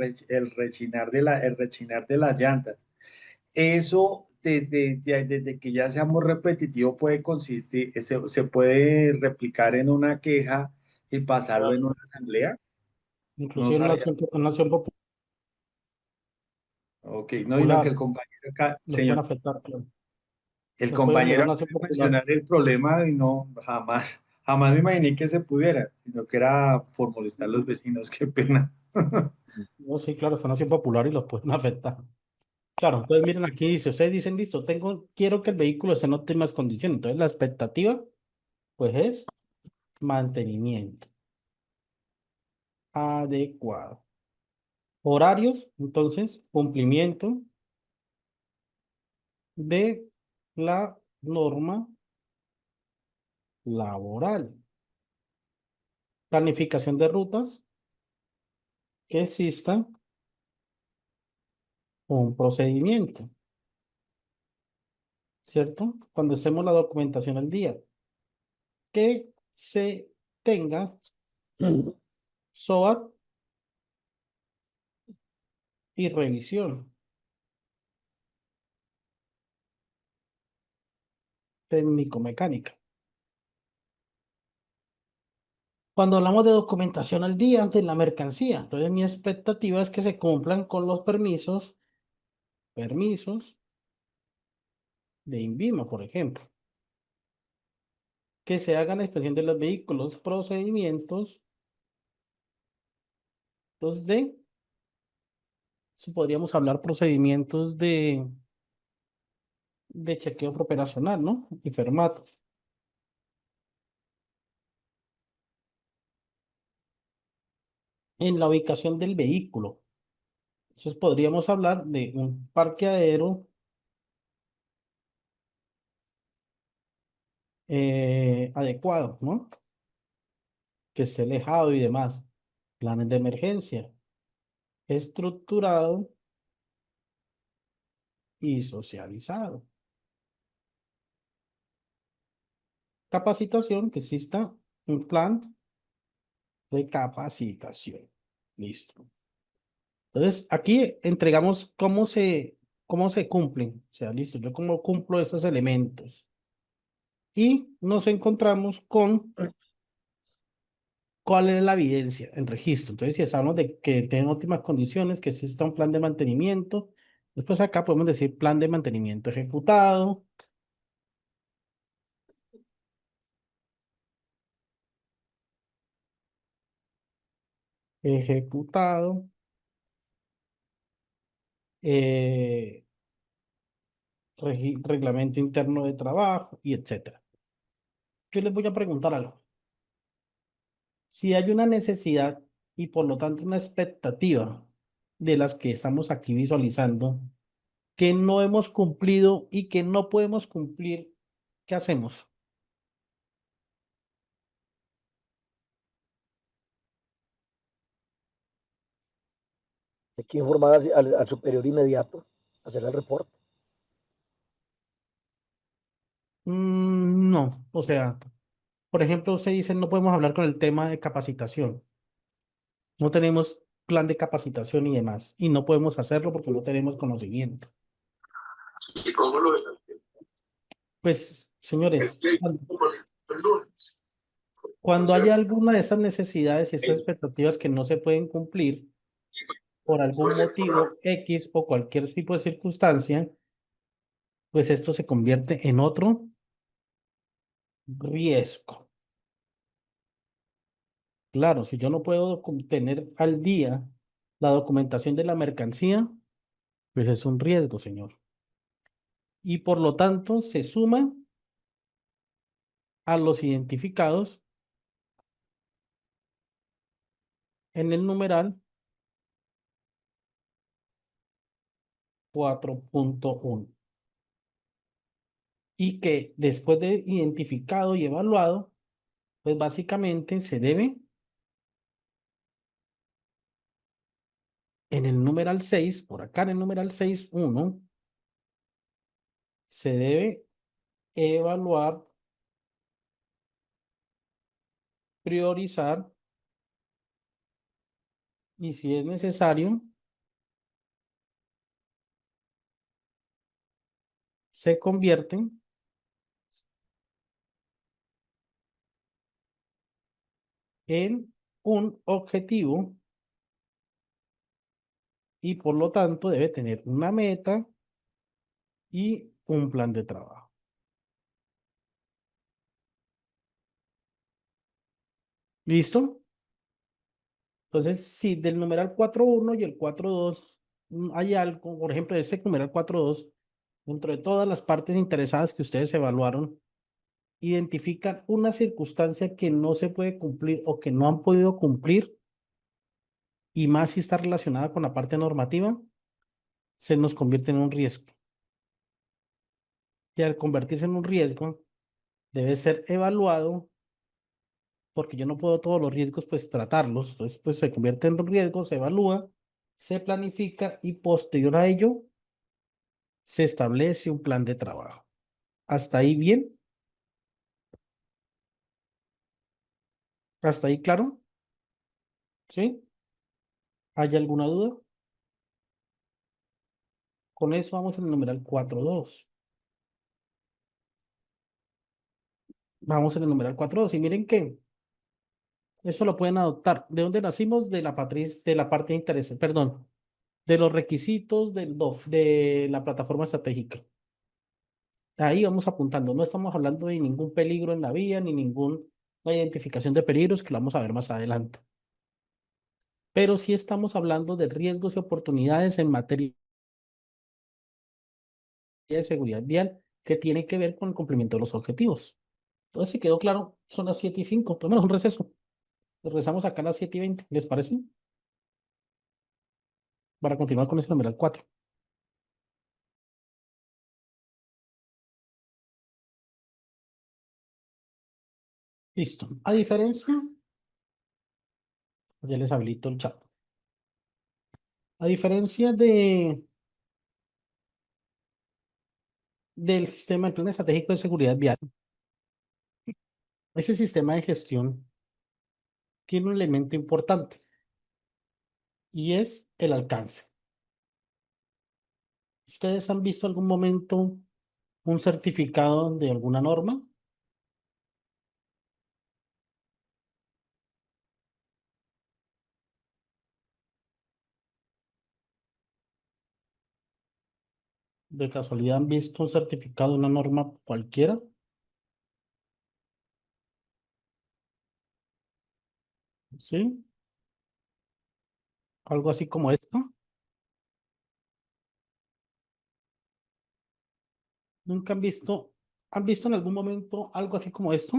rechinar el rechinar de las llantas. Eso, desde que ya seamos repetitivos, puede consistir, se puede replicar en una queja y pasarlo en una asamblea. No Inclusive sabía. en una acción Ok, no, y no que popular, el compañero acá, los pueden señor, afectar, claro. el Los pueden enviar a compañero una acaba acción de popular. mencionar el problema y no, jamás me imaginé que se pudiera, sino que era por molestar a los vecinos, qué pena. No, sí, claro, son acción popular y los pueden afectar. Claro, entonces miren aquí dice, ustedes dicen, listo, quiero que el vehículo esté en óptimas condiciones. Entonces la expectativa, pues es mantenimiento adecuado. Horarios, entonces, cumplimiento de la norma laboral. Planificación de rutas, que exista un procedimiento, ¿cierto? Cuando hacemos la documentación al día, que se tenga SOAT y revisión técnico-mecánica. Cuando hablamos de documentación al día de la mercancía, entonces mi expectativa es que se cumplan con los permisos de INVIMA, por ejemplo, que se hagan la inspección de los vehículos, procedimientos, si podríamos hablar procedimientos de chequeo operacional, ¿no? Y fermatos. En la ubicación del vehículo. Entonces podríamos hablar de un parqueadero adecuado, ¿no? Que esté alejado y demás. Planes de emergencia, estructurado y socializado. Capacitación, que exista un plan de capacitación. Listo. Entonces, aquí entregamos cómo se cumplen. O sea, listo, yo cómo cumplo esos elementos. Y nos encontramos con cuál es la evidencia, el registro. Entonces, si hablamos de que tienen óptimas condiciones, que exista un plan de mantenimiento, después acá podemos decir plan de mantenimiento ejecutado, ejecutado, eh, reglamento interno de trabajo y etcétera. Yo les voy a preguntar algo. Si hay una necesidad y por lo tanto una expectativa de las que estamos aquí visualizando, que no hemos cumplido y que no podemos cumplir, ¿qué hacemos? Hay que informar al superior inmediato, hacer el reporte. No, o sea, por ejemplo, usted dice no podemos hablar con el tema de capacitación. No tenemos plan de capacitación y demás. Y no podemos hacerlo porque no tenemos conocimiento. ¿Y cómo lo están? Pues, señores, O cuando sea, haya alguna de esas necesidades y esas expectativas que no se pueden cumplir por algún motivo X o cualquier tipo de circunstancia, pues esto se convierte en otro riesgo. Claro, si yo no puedo tener al día la documentación de la mercancía, pues es un riesgo, señor. Y por lo tanto se suma a los identificados en el numeral 4.1 y que después de identificado y evaluado, pues básicamente se debe en el numeral 6 por acá en el numeral 6.1, se debe evaluar, priorizar y si es necesario, se convierten en un objetivo y por lo tanto debe tener una meta y un plan de trabajo. ¿Listo? Entonces, si del numeral 4.1 y el 4.2 hay algo, por ejemplo, de ese numeral 4.2, dentro de todas las partes interesadas que ustedes evaluaron, identifican una circunstancia que no se puede cumplir o que no han podido cumplir, y más si está relacionada con la parte normativa, se nos convierte en un riesgo. Y al convertirse en un riesgo, debe ser evaluado porque yo no puedo todos los riesgos pues tratarlos, entonces pues se convierte en un riesgo, se evalúa, se planifica y posterior a ello se establece un plan de trabajo. ¿Hasta ahí bien? ¿Hasta ahí claro? ¿Sí? ¿Hay alguna duda? Con eso vamos al numeral 4.2. Vamos en el numeral 4.2 y miren que eso lo pueden adoptar. ¿De dónde nacimos? De la patriz, de la parte de interés, perdón, de los requisitos del DOF, de la plataforma estratégica. Ahí vamos apuntando. No estamos hablando de ningún peligro en la vía, ni ninguna identificación de peligros, que lo vamos a ver más adelante. Pero sí estamos hablando de riesgos y oportunidades en materia de seguridad vial que tiene que ver con el cumplimiento de los objetivos. Entonces, si quedó claro, son las 7:05. Tomemos un receso. Regresamos acá a las 7:20. ¿Les parece? Para continuar con ese numeral 4. Listo. A diferencia, ya les habilito el chat. A diferencia del sistema del Plan Estratégico de Seguridad Vial, ese sistema de gestión tiene un elemento importante y es el alcance. ¿Ustedes han visto algún momento un certificado de alguna norma? ¿De casualidad han visto un certificado de una norma cualquiera? ¿Sí? Algo así como esto. ¿Nunca han visto en algún momento algo así como esto?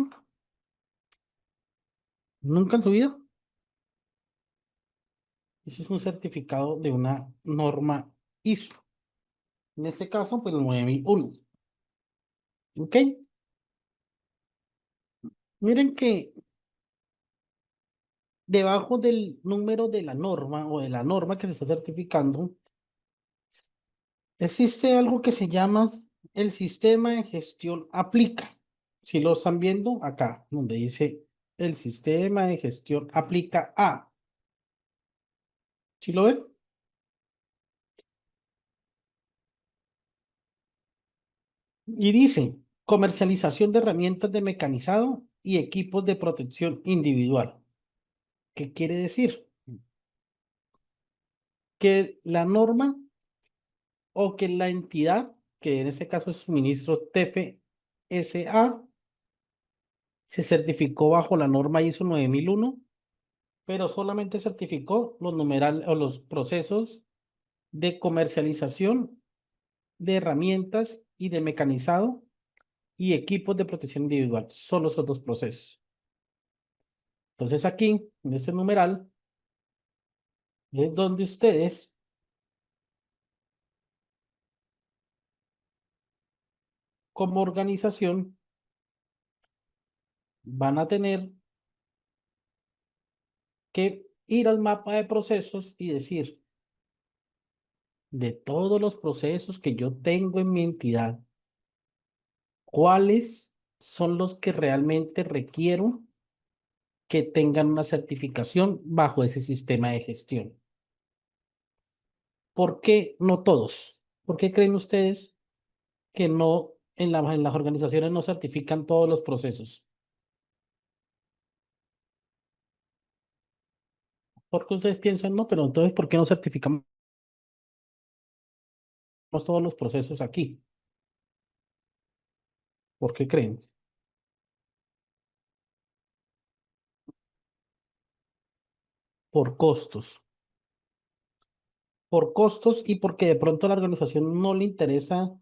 ¿Nunca en su vida? Ese es un certificado de una norma ISO. En este caso, pues el 9001. ¿Ok? Miren que debajo del número de la norma o de la norma que se está certificando, existe algo que se llama el sistema de gestión aplica. Si lo están viendo acá, donde dice el sistema de gestión aplica a. ¿Sí lo ven? Y dice comercialización de herramientas de mecanizado y equipos de protección individual. ¿Qué quiere decir? Que la norma o que la entidad, que en este caso es suministro TFSA, se certificó bajo la norma ISO 9001, pero solamente certificó los numerales o los procesos de comercialización de herramientas y de mecanizado y equipos de protección individual. Solo esos dos procesos. Entonces aquí, en este numeral, es donde ustedes como organización van a tener que ir al mapa de procesos y decir, de todos los procesos que yo tengo en mi entidad, ¿cuáles son los que realmente requiero que tengan una certificación bajo ese sistema de gestión? ¿Por qué no todos? ¿Por qué creen ustedes que no en las organizaciones no certifican todos los procesos? Porque ustedes piensan, no, pero entonces, ¿por qué no certificamos todos los procesos aquí? ¿Por qué creen? Por costos. Por costos y porque de pronto a la organización no le interesa,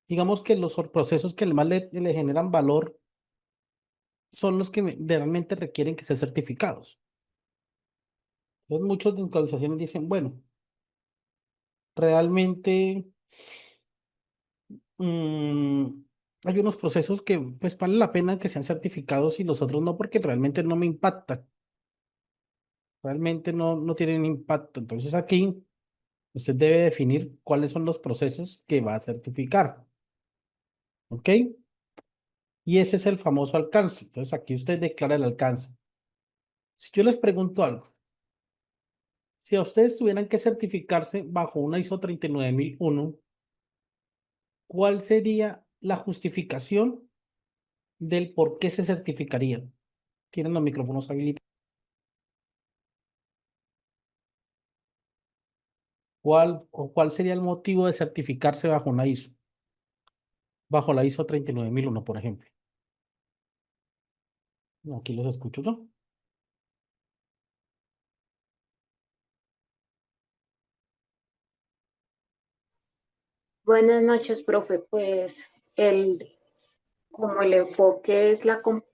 digamos que los procesos que más le generan valor son los que realmente requieren que sean certificados. Entonces, muchas organizaciones dicen, bueno, realmente mm, hay unos procesos que pues vale la pena que sean certificados y los otros no, porque realmente no me impacta. Realmente no tienen impacto. Entonces aquí usted debe definir cuáles son los procesos que va a certificar. ¿Ok? Y ese es el famoso alcance. Entonces aquí usted declara el alcance. Si yo les pregunto algo, si a ustedes tuvieran que certificarse bajo una ISO 39001, ¿cuál sería la justificación del por qué se certificarían? Tienen los micrófonos habilitados. ¿Cuál sería el motivo de certificarse bajo una ISO? Bajo la ISO 39001, por ejemplo. Aquí los escucho yo. Buenas noches, profe. Pues como el enfoque es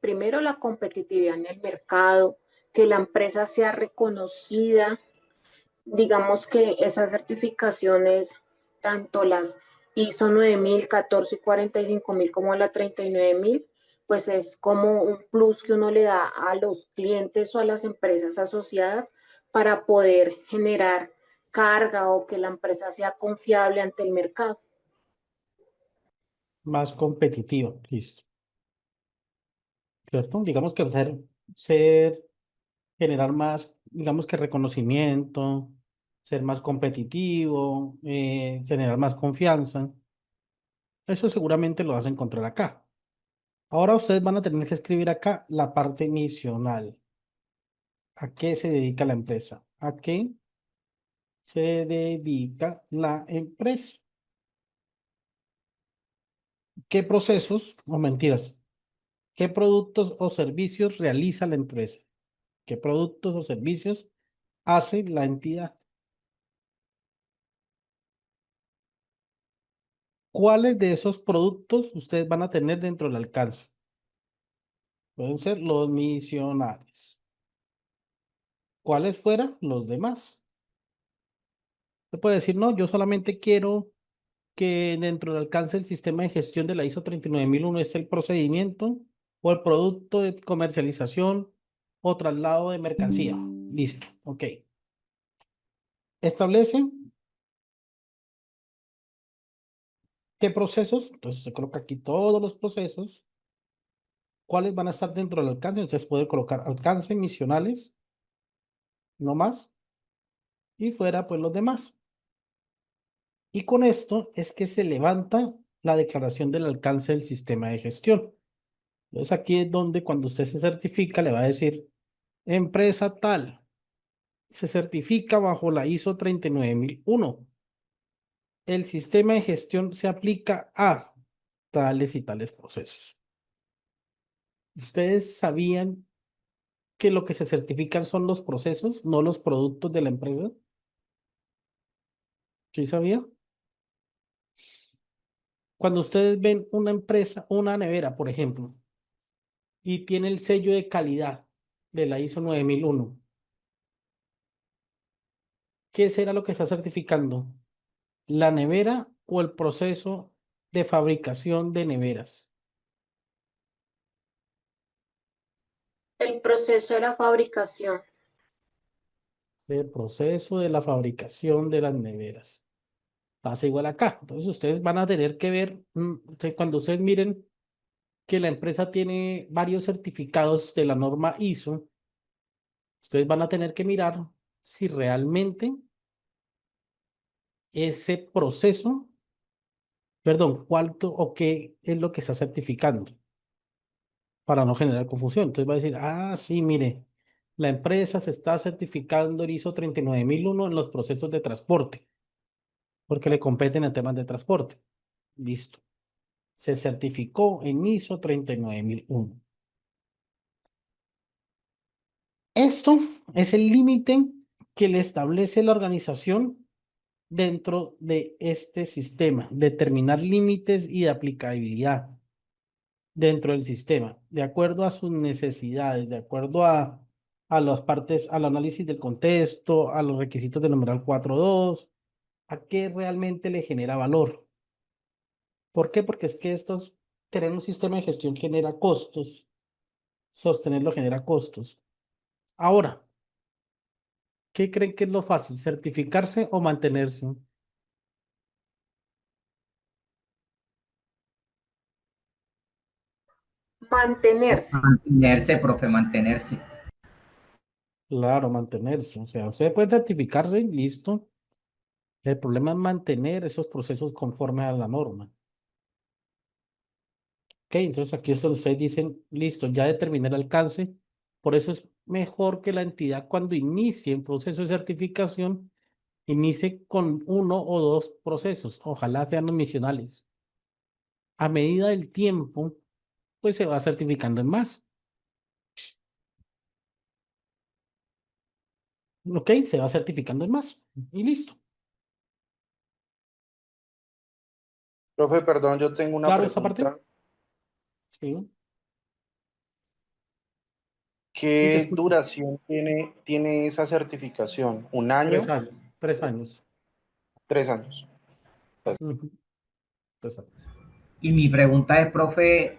primero la competitividad en el mercado, que la empresa sea reconocida, digamos que esas certificaciones, tanto las ISO 9000, 14 y 45.000 como la 39.000, pues es como un plus que uno le da a los clientes o a las empresas asociadas para poder generar carga o que la empresa sea confiable ante el mercado. Más competitivo, listo. ¿Cierto? Digamos que ser, generar más, digamos que reconocimiento, ser más competitivo, generar más confianza. Eso seguramente lo vas a encontrar acá. Ahora ustedes van a tener que escribir acá la parte misional. ¿A qué se dedica la empresa? ¿A qué se dedica la empresa? ¿Qué procesos o mentiras? ¿Qué productos o servicios realiza la empresa? ¿Qué productos o servicios hace la entidad? ¿Cuáles de esos productos ustedes van a tener dentro del alcance? Pueden ser los misionales. ¿Cuáles fueran los demás? Se puede decir, no, yo solamente quiero que dentro del alcance del sistema de gestión de la ISO 39001 esté el procedimiento o el producto de comercialización o traslado de mercancía. Listo, ok. Establece qué procesos, entonces se coloca aquí todos los procesos, cuáles van a estar dentro del alcance. Entonces puede colocar alcance, misionales, no más, y fuera pues los demás. Y con esto es que se levanta la declaración del alcance del sistema de gestión. Entonces aquí es donde cuando usted se certifica le va a decir, empresa tal, se certifica bajo la ISO 39001. El sistema de gestión se aplica a tales y tales procesos. ¿Ustedes sabían que lo que se certifican son los procesos, no los productos de la empresa? ¿Sí sabía? Cuando ustedes ven una empresa, una nevera, por ejemplo, y tiene el sello de calidad de la ISO 9001, ¿qué será lo que está certificando? ¿La nevera o el proceso de fabricación de neveras? El proceso de la fabricación. El proceso de la fabricación de las neveras. Pasa igual acá. Entonces ustedes van a tener que ver, cuando ustedes miren que la empresa tiene varios certificados de la norma ISO, ustedes van a tener que mirar si realmente ese proceso, perdón, cuánto o qué es lo que está certificando para no generar confusión. Entonces va a decir, ah, sí, mire, la empresa se está certificando en ISO 39001 en los procesos de transporte, porque le competen en temas de transporte. Listo. Se certificó en ISO 39001. Esto es el límite que le establece la organización dentro de este sistema, determinar límites y de aplicabilidad dentro del sistema, de acuerdo a sus necesidades, de acuerdo a las partes, al análisis del contexto, a los requisitos del numeral 4.2, a qué realmente le genera valor. ¿Por qué? Porque es que tener un sistema de gestión genera costos, sostenerlo genera costos. Ahora, ¿qué creen que es lo fácil? ¿Certificarse o mantenerse? Mantenerse. Mantenerse, profe, mantenerse. Claro, mantenerse. O sea, usted puede certificarse y listo. El problema es mantener esos procesos conforme a la norma. Ok, entonces aquí es donde ustedes dicen, listo, ya determiné el alcance. Por eso es mejor que la entidad cuando inicie un proceso de certificación, inicie con uno o dos procesos. Ojalá sean los misionales. A medida del tiempo, pues se va certificando en más. Ok, se va certificando en más y listo. Profe, perdón, yo tengo una ¿Claro esa parte? pregunta. Sí. Sí, te ¿Qué escucho. duración tiene esa certificación? ¿Un 3 año? años. 3 años. 3 años. Ujú, 3 años. Y mi pregunta es, profe,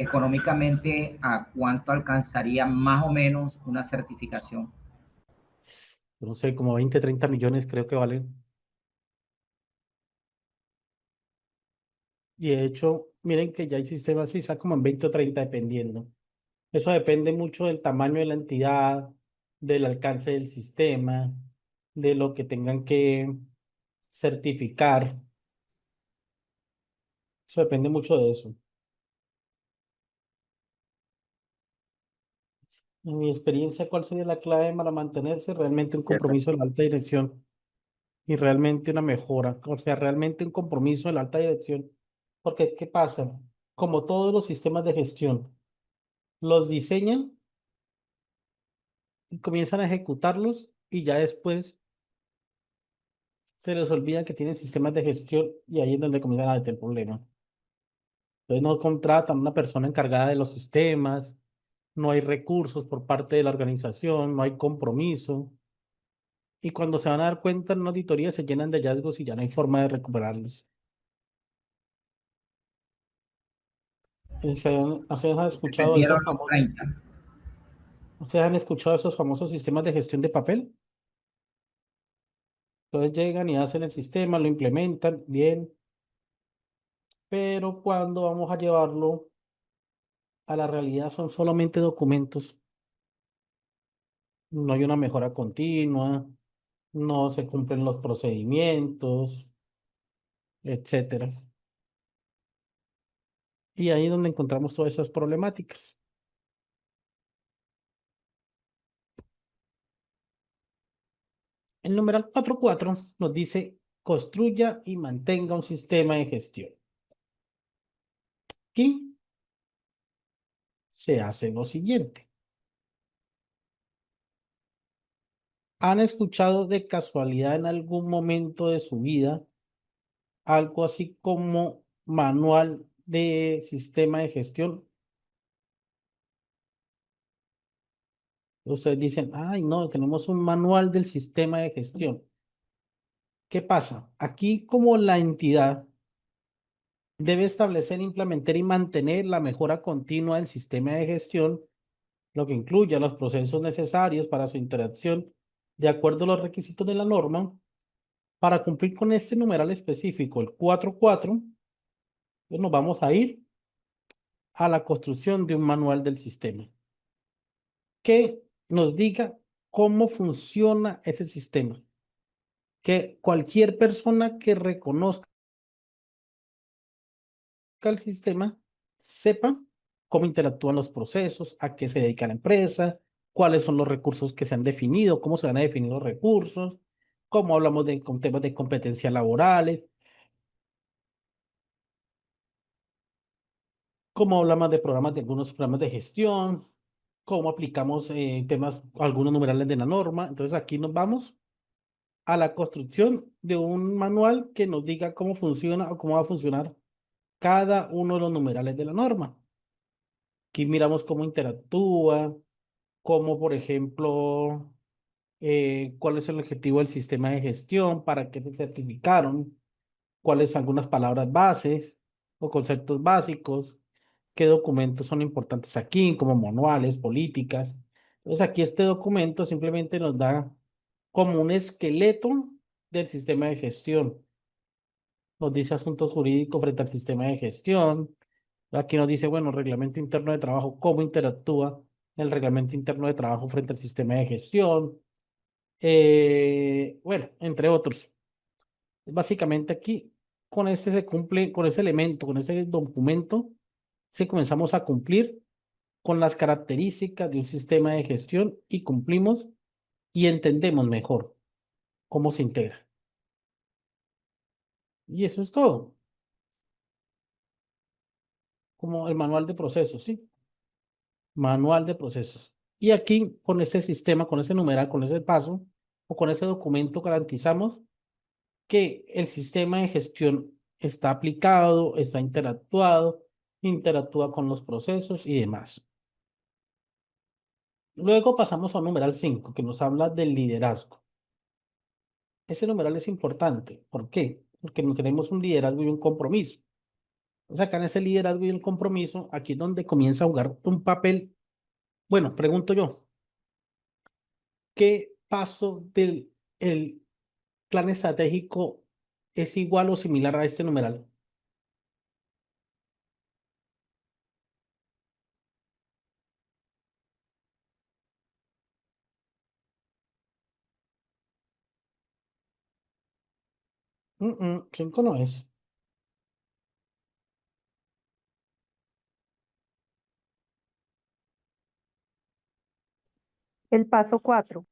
económicamente, ¿a cuánto alcanzaría más o menos una certificación? No sé, como 20, 30 millones creo que valen. Y de hecho, miren que ya hay sistemas así, está como en 20 o 30 dependiendo. Eso depende mucho del tamaño de la entidad, del alcance del sistema, de lo que tengan que certificar. Eso depende mucho de eso. En mi experiencia, ¿cuál sería la clave para mantenerse? Realmente un Esa- compromiso de la alta dirección y realmente una mejora. O sea, realmente un compromiso de la alta dirección. Porque, ¿qué pasa? Como todos los sistemas de gestión, los diseñan y comienzan a ejecutarlos y ya después se les olvida que tienen sistemas de gestión y ahí es donde comienzan a meter el problema. Entonces no contratan una persona encargada de los sistemas, no hay recursos por parte de la organización, no hay compromiso. Y cuando se van a dar cuenta en una auditoría se llenan de hallazgos y ya no hay forma de recuperarlos. ¿Se han Se escuchado perdieron esos los famosos? 30. ¿Ustedes han escuchado esos famosos sistemas de gestión de papel? Entonces llegan y hacen el sistema, lo implementan bien, pero cuando vamos a llevarlo a la realidad son solamente documentos, no hay una mejora continua, no se cumplen los procedimientos, etcétera. Y ahí es donde encontramos todas esas problemáticas. El numeral 4.4 nos dice construya y mantenga un sistema de gestión. Aquí se hace lo siguiente. ¿Han escuchado de casualidad en algún momento de su vida algo así como manual de sistema de gestión? Ustedes dicen, ay, no, tenemos un manual del sistema de gestión. ¿Qué pasa? Aquí como la entidad debe establecer, implementar y mantener la mejora continua del sistema de gestión, lo que incluye los procesos necesarios para su interacción de acuerdo a los requisitos de la norma. Para cumplir con este numeral específico, el 4.4, pues nos vamos a ir a la construcción de un manual del sistema que nos diga cómo funciona ese sistema. Que cualquier persona que reconozca el sistema sepa cómo interactúan los procesos, a qué se dedica la empresa, cuáles son los recursos que se han definido, cómo se van a definir los recursos, cómo hablamos con temas de competencias laborales, cómo hablamos de programas, de algunos programas de gestión, cómo aplicamos temas, algunos numerales de la norma. Entonces aquí nos vamos a la construcción de un manual que nos diga cómo funciona o cómo va a funcionar cada uno de los numerales de la norma. Aquí miramos cómo interactúa, cómo, por ejemplo, cuál es el objetivo del sistema de gestión, para qué se certificaron, cuáles son algunas palabras bases o conceptos básicos, qué documentos son importantes aquí, como manuales, políticas. Entonces aquí este documento simplemente nos da como un esqueleto del sistema de gestión. Nos dice asuntos jurídicos frente al sistema de gestión. Aquí nos dice, bueno, reglamento interno de trabajo, cómo interactúa el reglamento interno de trabajo frente al sistema de gestión. Bueno, entre otros. Básicamente aquí, con este se cumple, con ese elemento, con ese documento, si comenzamos a cumplir con las características de un sistema de gestión y cumplimos y entendemos mejor cómo se integra. Y eso es todo. Como el manual de procesos, ¿sí? Manual de procesos. Y aquí, con ese sistema, con ese numeral, con ese paso o con ese documento, garantizamos que el sistema de gestión está aplicado, está interactuado, interactúa con los procesos y demás. Luego pasamos a un numeral 5, que nos habla del liderazgo. Ese numeral es importante. ¿Por qué? Porque no tenemos un liderazgo y un compromiso. O sea, acá en ese liderazgo y el compromiso, aquí es donde comienza a jugar un papel. Bueno, pregunto yo, ¿qué paso del el plan estratégico es igual o similar a este numeral? Cinco no es. El paso 4.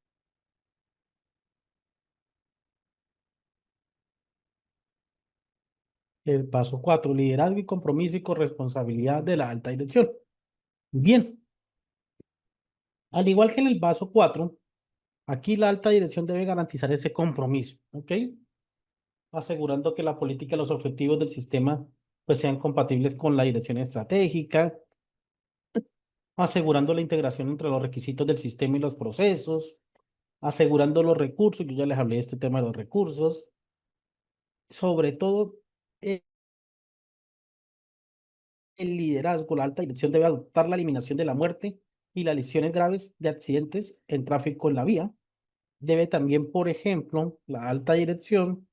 El paso 4, liderazgo y compromiso y corresponsabilidad de la alta dirección. Bien, al igual que en el paso 4, aquí la alta dirección debe garantizar ese compromiso, ¿ok? Asegurando que la política y los objetivos del sistema pues sean compatibles con la dirección estratégica, asegurando la integración entre los requisitos del sistema y los procesos, asegurando los recursos, yo ya les hablé de este tema de los recursos, sobre todo el liderazgo, la alta dirección debe adoptar la eliminación de la muerte y las lesiones graves de accidentes en tráfico en la vía. Debe también, por ejemplo, la alta dirección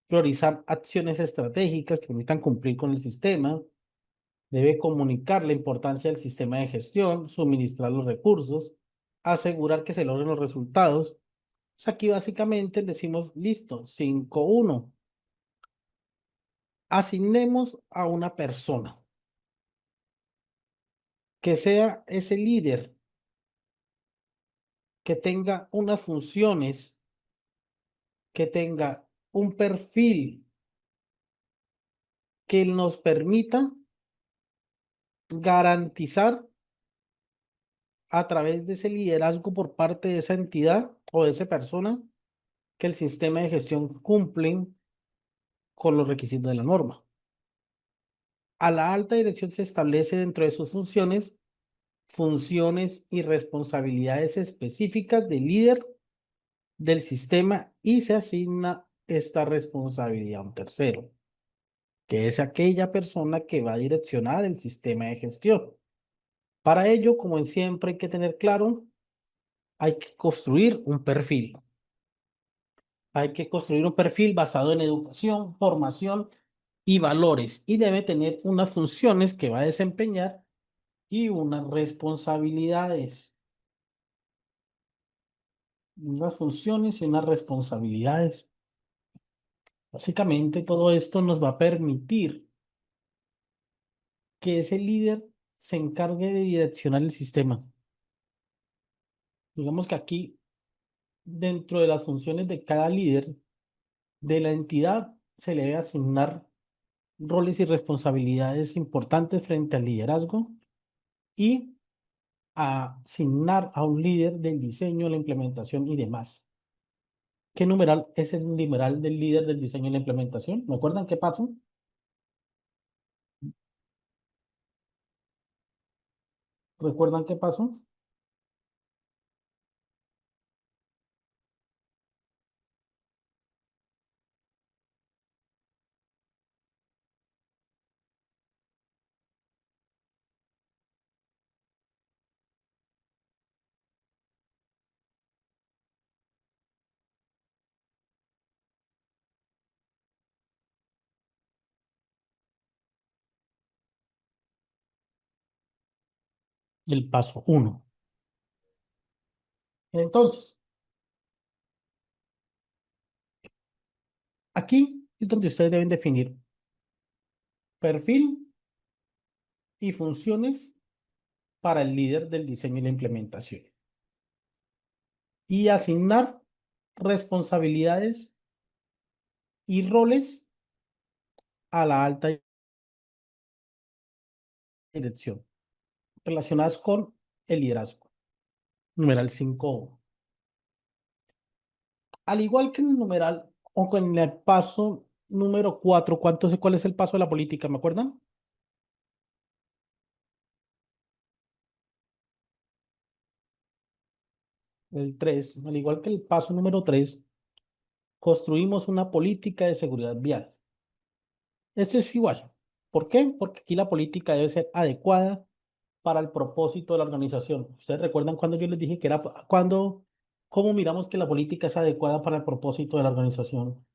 priorizar acciones estratégicas que permitan cumplir con el sistema. Debe comunicar la importancia del sistema de gestión, suministrar los recursos, asegurar que se logren los resultados. Pues aquí básicamente decimos, listo, 5.1. Asignemos a una persona que sea ese líder, que tenga unas funciones, que tenga un perfil que nos permita garantizar a través de ese liderazgo por parte de esa entidad o de esa persona que el sistema de gestión cumple con los requisitos de la norma. A la alta dirección se establece dentro de sus funciones y responsabilidades específicas del líder del sistema y se asigna esta responsabilidad a un tercero, que es aquella persona que va a direccionar el sistema de gestión. Para ello, como en siempre hay que tener claro, hay que construir un perfil. Hay que construir un perfil basado en educación, formación y valores y debe tener unas funciones que va a desempeñar y unas responsabilidades. Unas funciones y unas responsabilidades. Básicamente todo esto nos va a permitir que ese líder se encargue de direccionar el sistema. Digamos que aquí, dentro de las funciones de cada líder de la entidad, se le debe asignar roles y responsabilidades importantes frente al liderazgo y asignar a un líder del diseño, la implementación y demás. ¿Qué numeral es el numeral del líder del diseño y la implementación? ¿Me acuerdan qué paso? ¿Recuerdan qué paso? El paso 1. Entonces, aquí es donde ustedes deben definir perfil y funciones para el líder del diseño y la implementación. Y asignar responsabilidades y roles a la alta dirección relacionadas con el liderazgo. Numeral 5. Al igual que en el numeral o con el paso número 4, ¿cuál es el paso de la política? ¿Me acuerdan? El 3, al igual que el paso número 3, construimos una política de seguridad vial. Esto es igual. ¿Por qué? Porque aquí la política debe ser adecuada para el propósito de la organización. ¿Ustedes recuerdan cuando yo les dije que era cómo miramos que la política es adecuada para el propósito de la organización?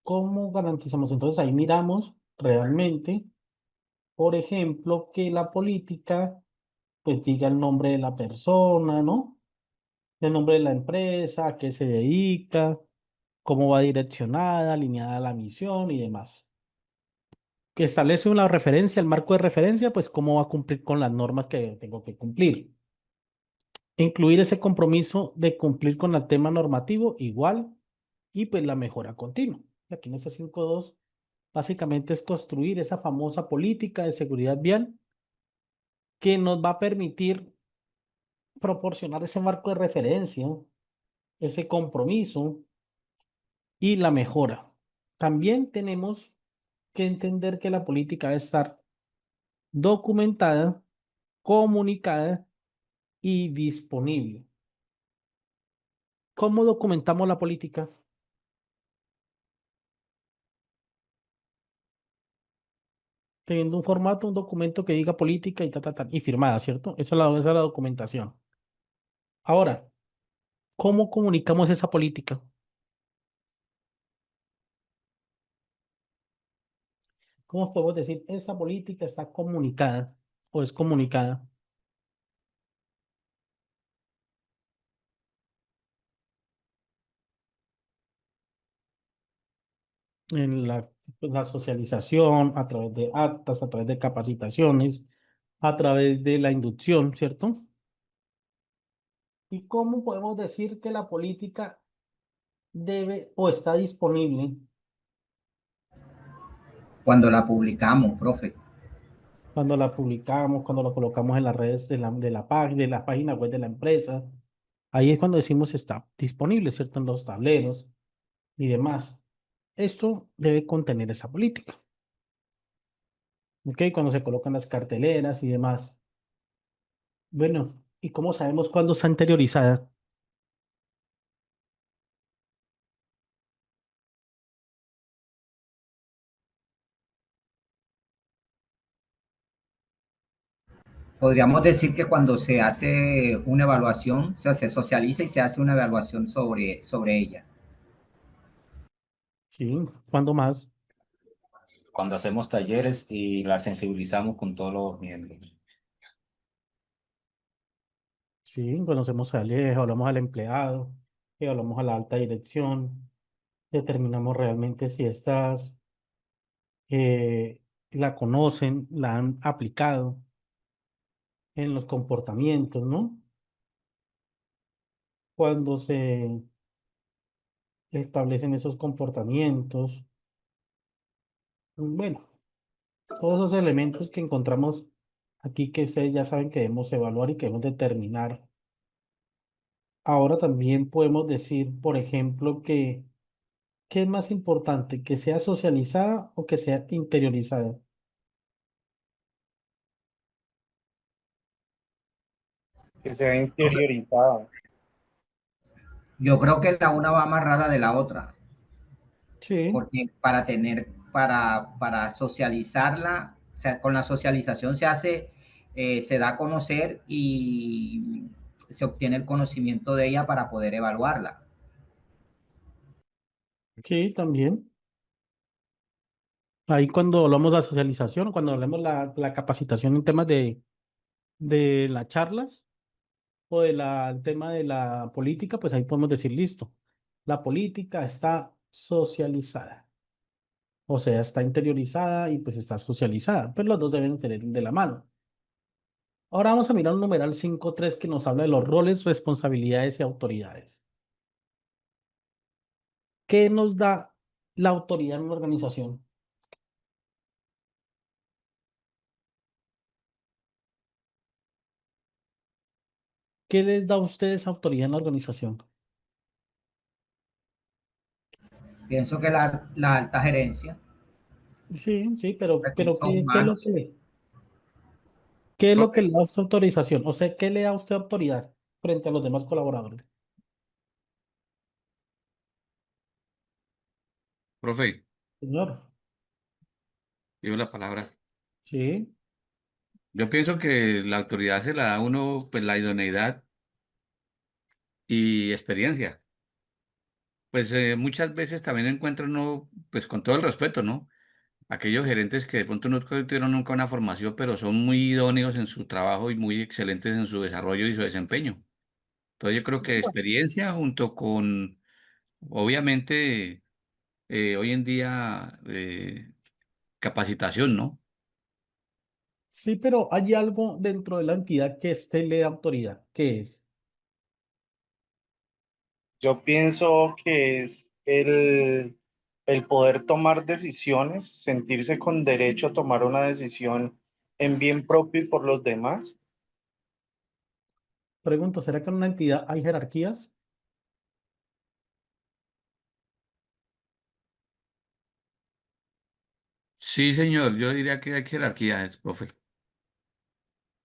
¿Cómo garantizamos? Entonces ahí miramos realmente, por ejemplo, que la política pues diga el nombre de la persona, ¿no? El nombre de la empresa, a qué se dedica, cómo va direccionada, alineada a la misión y demás. Que establece una referencia, el marco de referencia, pues cómo va a cumplir con las normas que tengo que cumplir. Incluir ese compromiso de cumplir con el tema normativo igual y pues la mejora continua. Y aquí en ese 5.2 básicamente es construir esa famosa política de seguridad vial que nos va a permitir proporcionar ese marco de referencia, ese compromiso y la mejora. También tenemos que entender que la política debe estar documentada, comunicada y disponible. ¿Cómo documentamos la política? Teniendo un formato, un documento que diga política y y firmada, ¿cierto? Esa es la documentación. Ahora, ¿cómo comunicamos esa política? ¿Cómo podemos decir esa política está comunicada o es comunicada? En la socialización, a través de actas, a través de capacitaciones, a través de la inducción, ¿cierto? ¿Y cómo podemos decir que la política debe o está disponible Cuando la publicamos, profe. cuando la publicamos, cuando la colocamos en las redes de la página web de la empresa? Ahí es cuando decimos está disponible, ¿cierto? En los tableros y demás. Esto debe contener esa política, ¿ok? Cuando se colocan las carteleras y demás. Bueno, ¿y cómo sabemos cuándo está interiorizada? Podríamos decir que cuando se hace una evaluación, o sea, se socializa y se hace una evaluación sobre ella. Sí, ¿cuándo más? Cuando hacemos talleres y la sensibilizamos con todos los miembros. Sí, conocemos al eje, hablamos al empleado, hablamos a la alta dirección, determinamos realmente si estas la conocen, la han aplicado en los comportamientos, ¿no? Cuando se establecen esos comportamientos, bueno, todos esos elementos que encontramos aquí que ustedes ya saben que debemos evaluar y que debemos determinar. Ahora también podemos decir, por ejemplo, que ¿qué es más importante? ¿Que sea socializada o que sea interiorizada? Que sea interiorizada. Yo creo que la una va amarrada de la otra, Sí, porque para socializarla, o sea, con la socialización se hace, se da a conocer y se obtiene el conocimiento de ella para poder evaluarla. sí, también. Ahí cuando hablamos de la socialización, cuando hablamos la capacitación en temas de las charlas o el tema de la política, pues ahí podemos decir, listo, la política está socializada, o sea, está interiorizada y pues está socializada, pero los dos deben tener de la mano. Ahora vamos a mirar un numeral 5.3 que nos habla de los roles, responsabilidades y autoridades. ¿Qué nos da la autoridad en una organización? ¿Qué les da a ustedes autoridad en la organización? Pienso que la alta gerencia, Sí, sí, pero recursos ¿qué es lo humanos, qué es lo que Profe, le da usted autorización? O sea, ¿qué le da a usted autoridad frente a los demás colaboradores? profe, Señor, digo la palabra. sí, Yo pienso que la autoridad se la da a uno, pues la idoneidad y experiencia. Pues muchas veces también encuentra uno, pues con todo el respeto, ¿no? Aquellos gerentes que de pronto no tuvieron nunca una formación, pero son muy idóneos en su trabajo y muy excelentes en su desarrollo y su desempeño. Entonces yo creo que experiencia junto con, obviamente, hoy en día, capacitación, ¿no? sí, pero hay algo dentro de la entidad que usted le da autoridad. ¿Qué es? Yo pienso que es el poder tomar decisiones, sentirse con derecho a tomar una decisión en bien propio y por los demás. Pregunto, ¿será que en una entidad hay jerarquías? Sí, señor, yo diría que hay jerarquías, profe.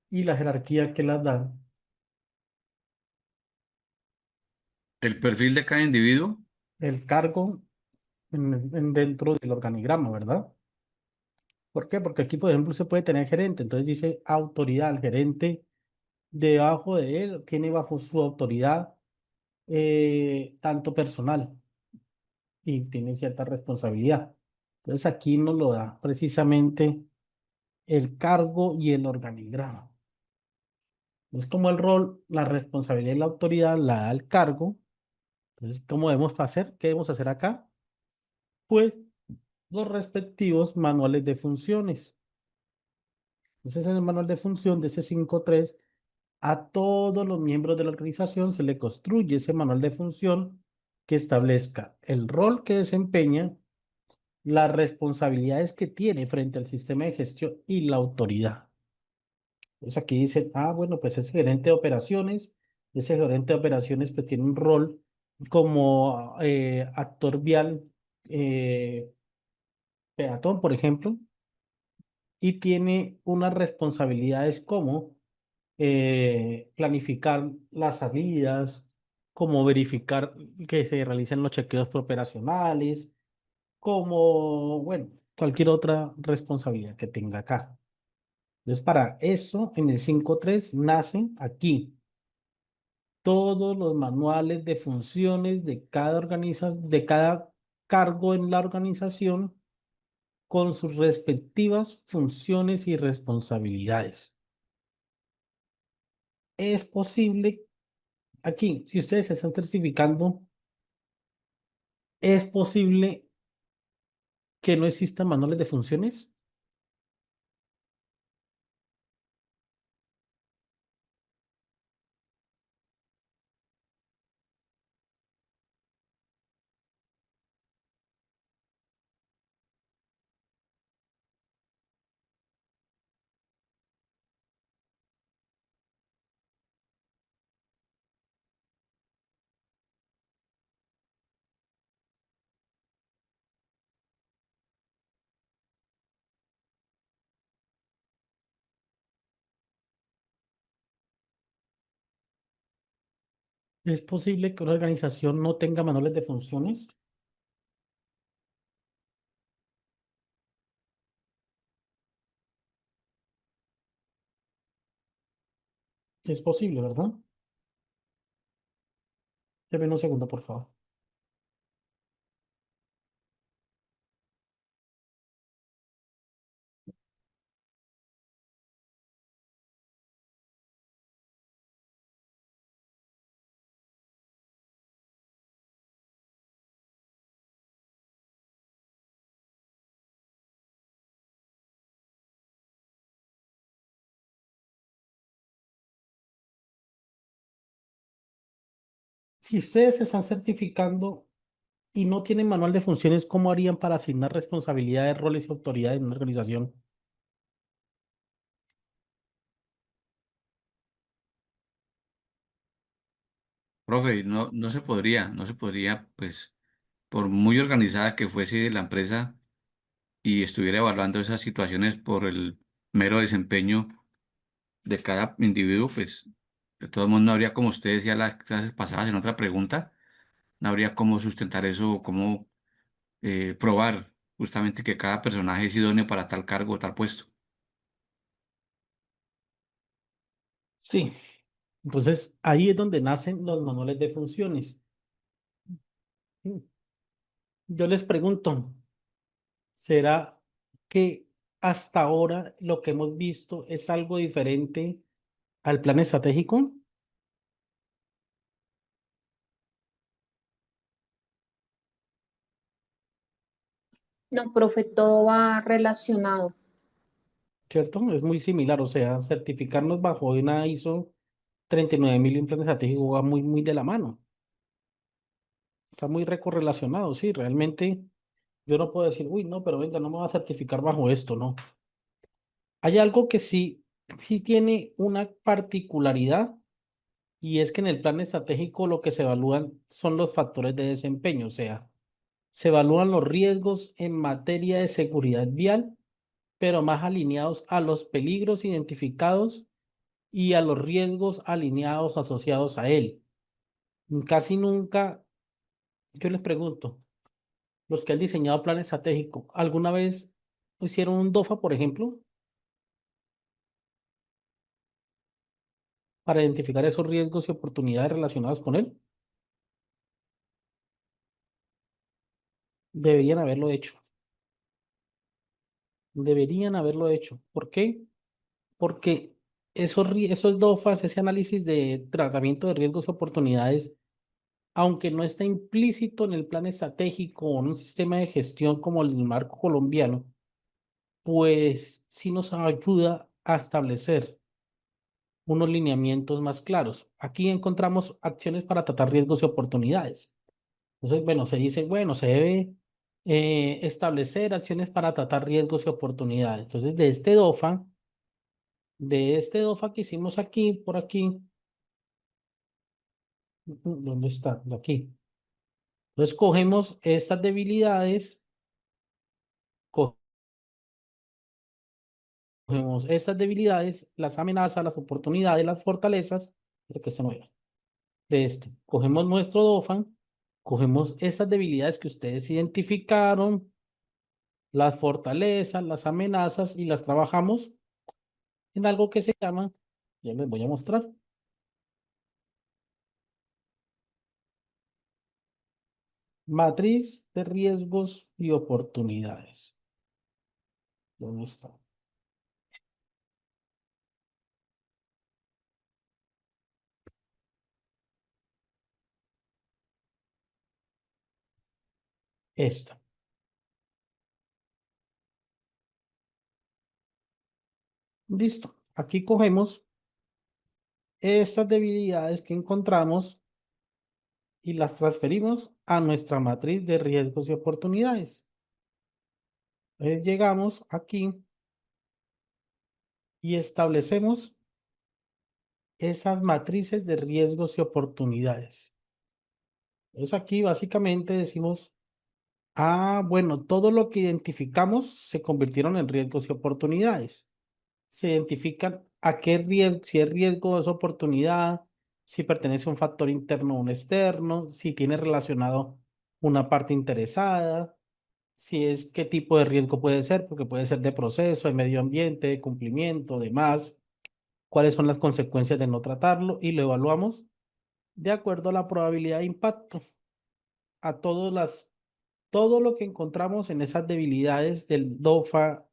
Y la jerarquía que las da, El perfil de cada individuo. el cargo dentro del organigrama, ¿verdad? ¿Por qué? Porque aquí, por ejemplo, se puede tener gerente, entonces dice autoridad, el gerente debajo de él tiene bajo su autoridad tanto personal y tiene cierta responsabilidad. Entonces aquí nos lo da precisamente el cargo y el organigrama. Es como el rol, la responsabilidad y la autoridad la da el cargo. Entonces, ¿cómo debemos hacer? ¿Qué debemos hacer acá? Pues los respectivos manuales de funciones. Entonces, en el manual de función de ese 5.3, a todos los miembros de la organización se le construye ese manual de función que establezca el rol que desempeña, las responsabilidades que tiene frente al sistema de gestión y la autoridad. Entonces aquí dice, bueno, pues es gerente de operaciones. Ese gerente de operaciones pues tiene un rol como actor vial eh, peatón, por ejemplo, y tiene unas responsabilidades como planificar las salidas, como verificar que se realicen los chequeos operacionales, como, bueno, cualquier otra responsabilidad que tenga acá. Entonces, para eso, en el 5.3 nacen aquí todos los manuales de funciones de cada cargo en la organización con sus respectivas funciones y responsabilidades. Es posible, aquí, si ustedes se están certificando, es posible que no existan manuales de funciones. Es posible que una organización no tenga manuales de funciones. Es posible, ¿verdad? Deme un segundo, por favor. Si ustedes se están certificando y no tienen manual de funciones, ¿cómo harían para asignar responsabilidades, roles y autoridades en una organización? Profe, no se podría, pues, por muy organizada que fuese la empresa y estuviera evaluando esas situaciones por el mero desempeño de cada individuo, pues, de todo modo no habría, como usted decía las clases pasadas en otra pregunta, no habría cómo sustentar eso o cómo probar justamente que cada personaje es idóneo para tal cargo o tal puesto. Sí, entonces ahí es donde nacen los manuales de funciones. Yo les pregunto, ¿será que hasta ahora lo que hemos visto es algo diferente al plan estratégico? No, profe, todo va relacionado. ¿Cierto? Es muy similar, o sea, certificarnos bajo una ISO 39000 y un plan estratégico va muy, muy de la mano. Está muy recorrelacionado, sí, realmente yo no puedo decir, uy, no, pero venga, no me va a certificar bajo esto, no. Hay algo que sí tiene una particularidad y es que en el plan estratégico lo que se evalúan son los factores de desempeño, o sea, se evalúan los riesgos en materia de seguridad vial pero más alineados a los peligros identificados y a los riesgos alineados asociados a él. Casi nunca, yo les pregunto, los que han diseñado plan estratégico, ¿alguna vez hicieron un DOFA, por ejemplo, para identificar esos riesgos y oportunidades relacionados con él? Deberían haberlo hecho. Deberían haberlo hecho. ¿Por qué? Porque esos DOFAs, ese análisis de tratamiento de riesgos y oportunidades, aunque no está implícito en el plan estratégico o en un sistema de gestión como el marco colombiano, pues sí nos ayuda a establecer unos lineamientos más claros. Aquí encontramos acciones para tratar riesgos y oportunidades. Entonces, bueno, se dice, bueno, se debe establecer acciones para tratar riesgos y oportunidades. Entonces, de este DOFA que hicimos aquí, por aquí, ¿dónde está? De aquí. Entonces, cogemos estas debilidades, cogemos estas debilidades, las amenazas, las oportunidades, las fortalezas, de que se me vea, de este. Cogemos nuestro DOFA, cogemos estas debilidades que ustedes identificaron, las fortalezas, las amenazas y las trabajamos en algo que se llama, ya les voy a mostrar, matriz de riesgos y oportunidades. ¿Dónde está? Esta. Listo. Aquí cogemos estas debilidades que encontramos y las transferimos a nuestra matriz de riesgos y oportunidades. Llegamos aquí y establecemos esas matrices de riesgos y oportunidades. Entonces aquí básicamente decimos, bueno, todo lo que identificamos se convirtieron en riesgos y oportunidades. Se identifican a qué riesgo, si es riesgo o es oportunidad, si pertenece a un factor interno o un externo, si tiene relacionado una parte interesada, si es qué tipo de riesgo puede ser, porque puede ser de proceso, de medio ambiente, de cumplimiento, de más, cuáles son las consecuencias de no tratarlo y lo evaluamos de acuerdo a la probabilidad de impacto, a todo lo que encontramos en esas debilidades del DOFA,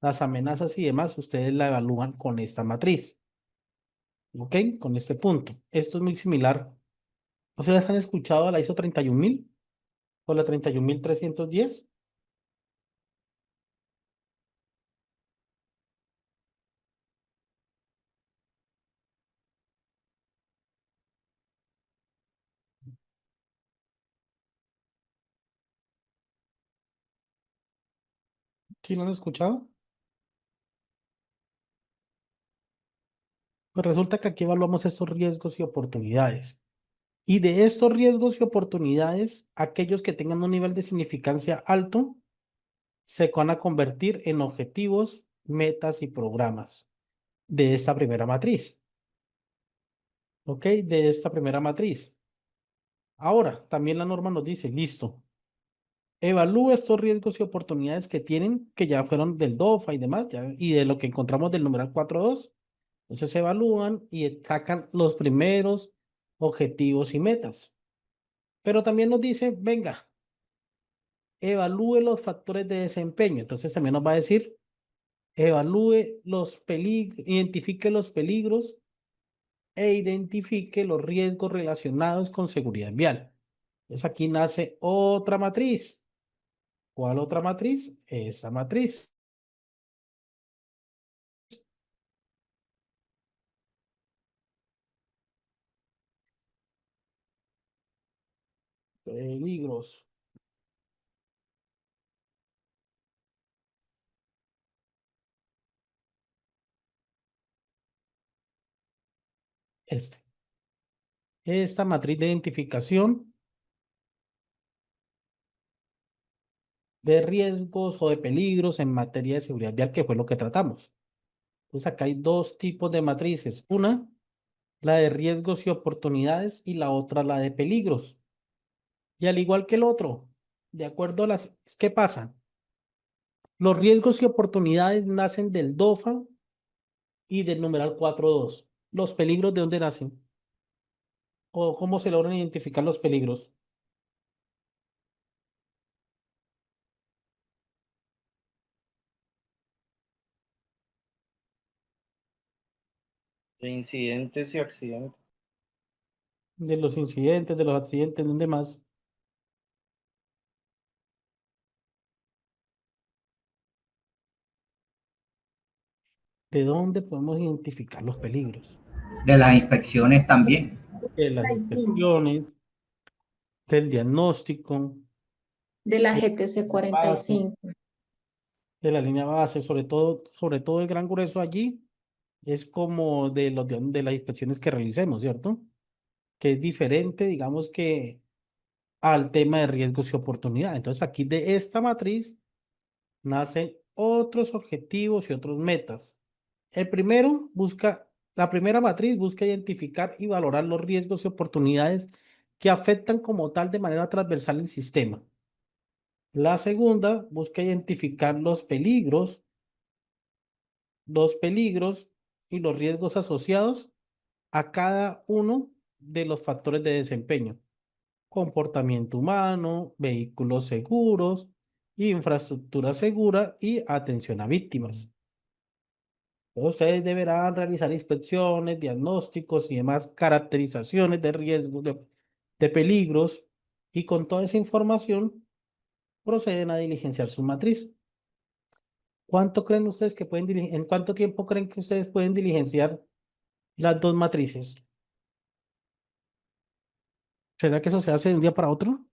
las amenazas y demás, ustedes la evalúan con esta matriz, ¿ok? Con este punto. Esto es muy similar. ¿Ustedes han escuchado a la ISO 31000 o la 31310? ¿Sí lo han escuchado? Pues resulta que aquí evaluamos estos riesgos y oportunidades. Y de estos riesgos y oportunidades, aquellos que tengan un nivel de significancia alto se van a convertir en objetivos, metas y programas de esta primera matriz. ¿Ok? De esta primera matriz. Ahora, también la norma nos dice, listo, evalúa estos riesgos y oportunidades que tienen, que ya fueron del DOFA y demás, y de lo que encontramos del numeral 4.2. Entonces se evalúan y sacan los primeros objetivos y metas. Pero también nos dice, venga, evalúe los factores de desempeño. Entonces también nos va a decir, evalúe los peligros, identifique los peligros e identifique los riesgos relacionados con seguridad vial. Entonces aquí nace otra matriz. ¿Cuál otra matriz? Esa matriz. Peligros. Esta matriz de identificación de riesgos o de peligros en materia de seguridad vial, que fue lo que tratamos. Entonces acá hay dos tipos de matrices. Una, la de riesgos y oportunidades, y la otra, la de peligros. Y al igual que el otro, de acuerdo a las... ¿Qué pasa? Los riesgos y oportunidades nacen del DOFA y del numeral 4.2. ¿Los peligros de dónde nacen? ¿O cómo se logran identificar los peligros? De incidentes y accidentes. De los incidentes, de los accidentes, ¿dónde más? ¿De dónde podemos identificar los peligros? De las inspecciones también. De las inspecciones, del diagnóstico, De la de GTC base, 45. de la línea base, sobre todo el gran grueso allí es como de de las inspecciones que realicemos, ¿cierto? Que es diferente, digamos que al tema de riesgos y oportunidades. Entonces aquí de esta matriz nacen otros objetivos y otros metas. La primera matriz busca identificar y valorar los riesgos y oportunidades que afectan como tal de manera transversal el sistema. La segunda busca identificar los peligros y los riesgos asociados a cada uno de los factores de desempeño: comportamiento humano, vehículos seguros, infraestructura segura y atención a víctimas. Ustedes deberán realizar inspecciones, diagnósticos y demás caracterizaciones de riesgos, de peligros, y con toda esa información proceden a diligenciar su matriz. ¿Cuánto creen ustedes que en cuánto tiempo creen que ustedes pueden diligenciar las dos matrices? ¿Será que eso se hace de un día para otro?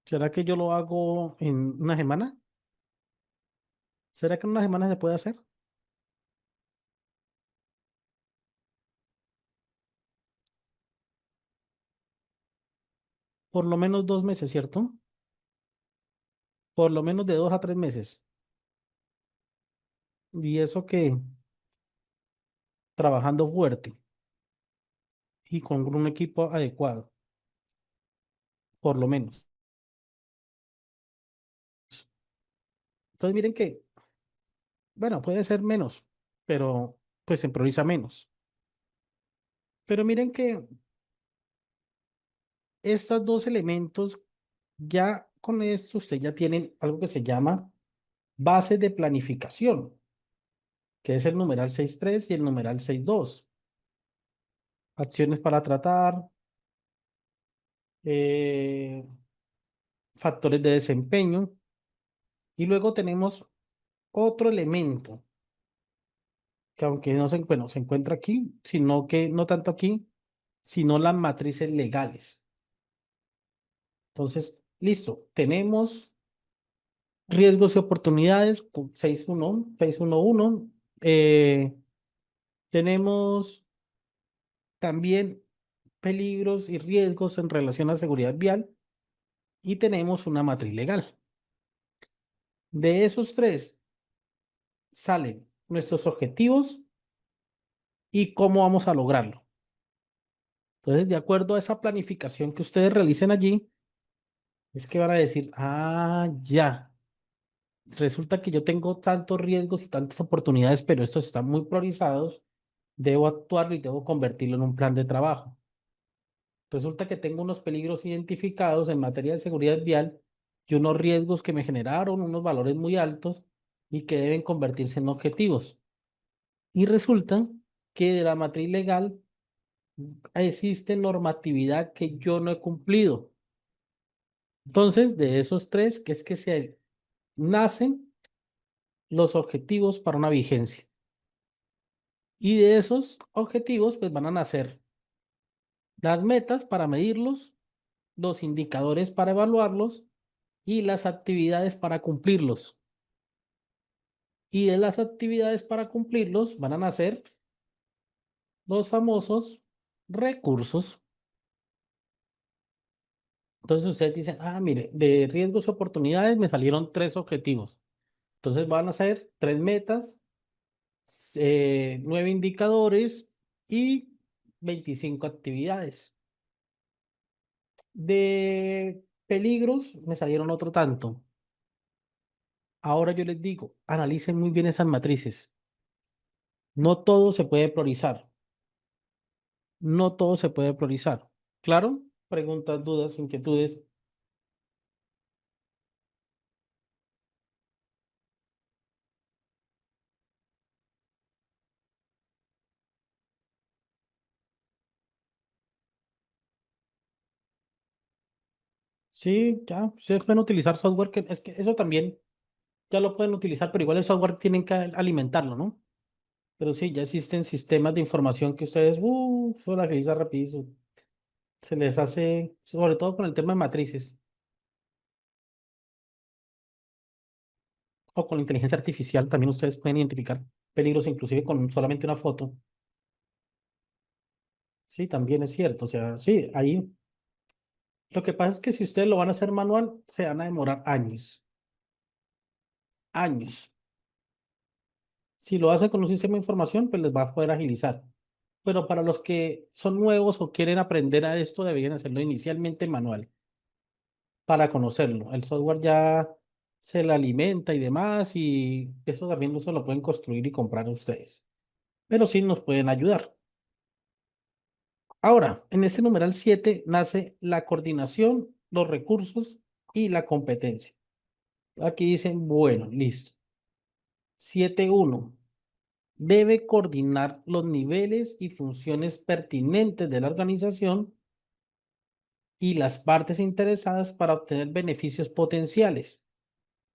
¿Será que yo lo hago en una semana? ¿Será que en una semana se puede hacer? Por lo menos 2 meses, ¿cierto? Por lo menos de 2 a 3 meses. Y eso que trabajando fuerte y con un equipo adecuado, por lo menos. Entonces miren que, bueno, puede ser menos, pero pues se prioriza menos. Pero miren que estos dos elementos, ya con esto usted ya tienen algo que se llama base de planificación, que es el numeral 6.3 y el numeral 6.2. Acciones para tratar, eh, factores de desempeño. Y luego tenemos otro elemento que, aunque no se, bueno, se encuentra aquí, sino que no tanto aquí, sino las matrices legales. Entonces, listo, tenemos riesgos y oportunidades, 611. Tenemos también peligros y riesgos en relación a seguridad vial, y tenemos una matriz legal. De esos tres salen nuestros objetivos y cómo vamos a lograrlo. Entonces, de acuerdo a esa planificación que ustedes realicen allí, es que van a decir, ah, ya, resulta que yo tengo tantos riesgos y tantas oportunidades, pero estos están muy priorizados, debo actuarlo y debo convertirlo en un plan de trabajo. Resulta que tengo unos peligros identificados en materia de seguridad vial y unos riesgos que me generaron unos valores muy altos y que deben convertirse en objetivos. Y resulta que de la matriz legal existe normatividad que yo no he cumplido. Entonces, de esos tres, que es que se nacen los objetivos para una vigencia. Y de esos objetivos, pues van a nacer las metas para medirlos, los indicadores para evaluarlos y las actividades para cumplirlos. Y de las actividades para cumplirlos van a nacer los famosos recursos. Entonces ustedes dicen, ah, mire, de riesgos y oportunidades me salieron 3 objetivos. Entonces van a ser 3 metas, 9 indicadores y 25 actividades. De peligros me salieron otro tanto. Ahora yo les digo, analicen muy bien esas matrices. No todo se puede priorizar. No todo se puede priorizar. ¿Claro? Preguntas, dudas, inquietudes. Sí, ya, ustedes pueden utilizar software que es que eso también ya lo pueden utilizar, pero igual el software tienen que alimentarlo, ¿no? Pero sí, ya existen sistemas de información que ustedes, lo agilizan rapidísimo. Se les hace, sobre todo con el tema de matrices o con la inteligencia artificial, también ustedes pueden identificar peligros inclusive con solamente una foto. Sí, también es cierto. O sea, sí, ahí lo que pasa es que si ustedes lo van a hacer manual, se van a demorar años. Años. Si lo hacen con un sistema de información, pues les va a poder agilizar. Pero para los que son nuevos o quieren aprender a esto, deberían hacerlo inicialmente manual para conocerlo. El software ya se le alimenta y demás, y eso también no se lo pueden construir y comprar ustedes. Pero sí nos pueden ayudar. Ahora, en este numeral 7 nace la coordinación, los recursos y la competencia. Aquí dicen, bueno, listo. 7.1. Debe coordinar los niveles y funciones pertinentes de la organización y las partes interesadas para obtener beneficios potenciales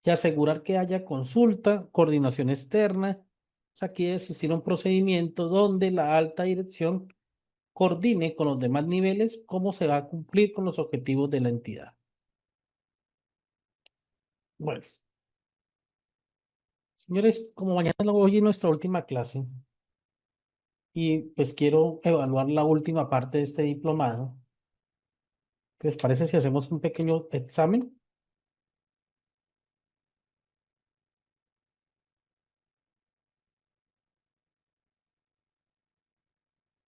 y asegurar que haya consulta, coordinación externa. O sea, aquí debe existir un procedimiento donde la alta dirección coordine con los demás niveles cómo se va a cumplir con los objetivos de la entidad. Bueno, señores, como mañana hoy es nuestra última clase y pues quiero evaluar la última parte de este diplomado, ¿qué les parece si hacemos un pequeño examen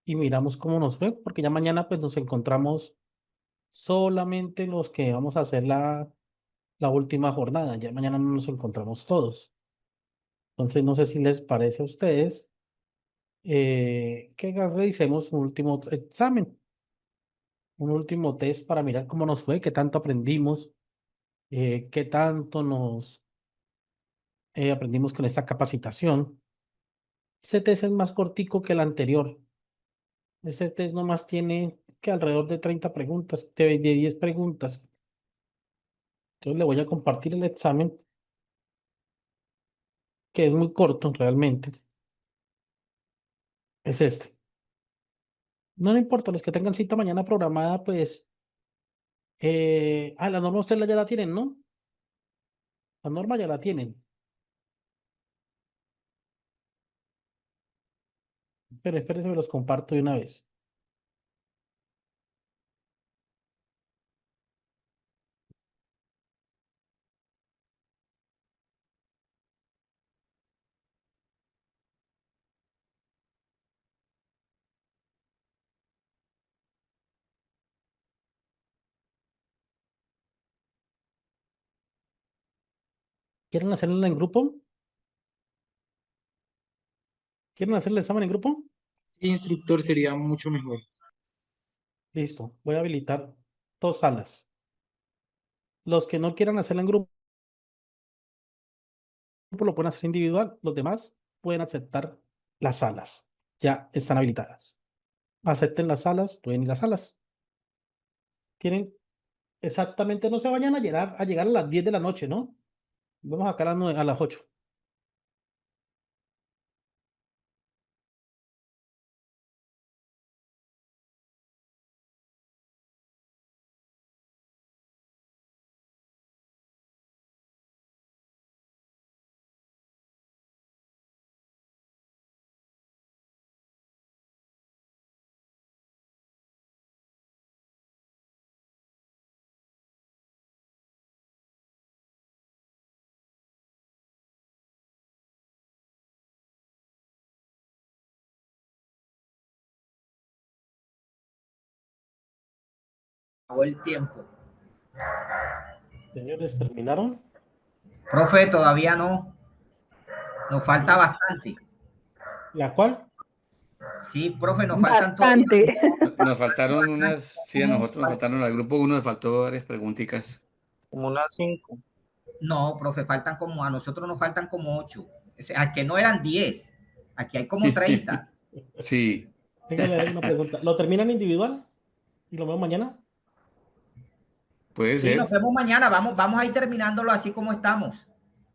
y miramos cómo nos fue? Porque ya mañana pues nos encontramos solamente los que vamos a hacer la última jornada. Ya mañana no nos encontramos todos. Entonces, no sé si les parece a ustedes que realicemos un último examen, un último test para mirar cómo nos fue, qué tanto aprendimos, qué tanto nos aprendimos con esta capacitación. Este test es más cortico que el anterior. Este test nomás tiene que alrededor de 30 preguntas, de 10 preguntas. Entonces le voy a compartir el examen, que es muy corto realmente. Es este. No le importa, los que tengan cita mañana programada, pues, la norma ustedes ya la tienen, ¿no? La norma ya la tienen, pero espérense, me los comparto de una vez. ¿Quieren hacerlo en grupo? ¿Quieren hacer el examen en grupo? Sí, instructor, sería mucho mejor. Listo, voy a habilitar 2 salas. Los que no quieran hacerlo en grupo lo pueden hacer individual, los demás pueden aceptar las salas. Ya están habilitadas. Acepten las salas, pueden ir a las salas. Tienen exactamente, no se vayan a llegar a las 10 de la noche, ¿no? Vamos acá a las 9, a las 8. acabó el tiempo. Señores, ¿terminaron? Profe, todavía no. Nos falta bastante. ¿La cuál? Sí, profe, nos faltan Bastante. Nos faltaron unas, sí, a nosotros nos faltaron, al grupo 1 nos faltó varias preguntitas. Como unas 5. No, profe, a nosotros nos faltan como 8. Aquí no eran 10. Aquí hay como 30. Sí. Venga, le doy una pregunta. ¿Lo terminan individual? ¿Y lo veo mañana? Puede Sí, ser. nos vemos mañana. Vamos a ir terminándolo así como estamos.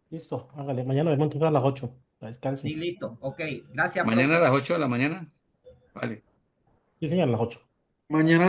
Listo, hágale. Mañana nos vemos entonces a las 8. Descansen. Sí, listo. Ok, gracias, Mañana a profe. las 8 de la mañana. Vale. Sí, señor, a las 8. Mañana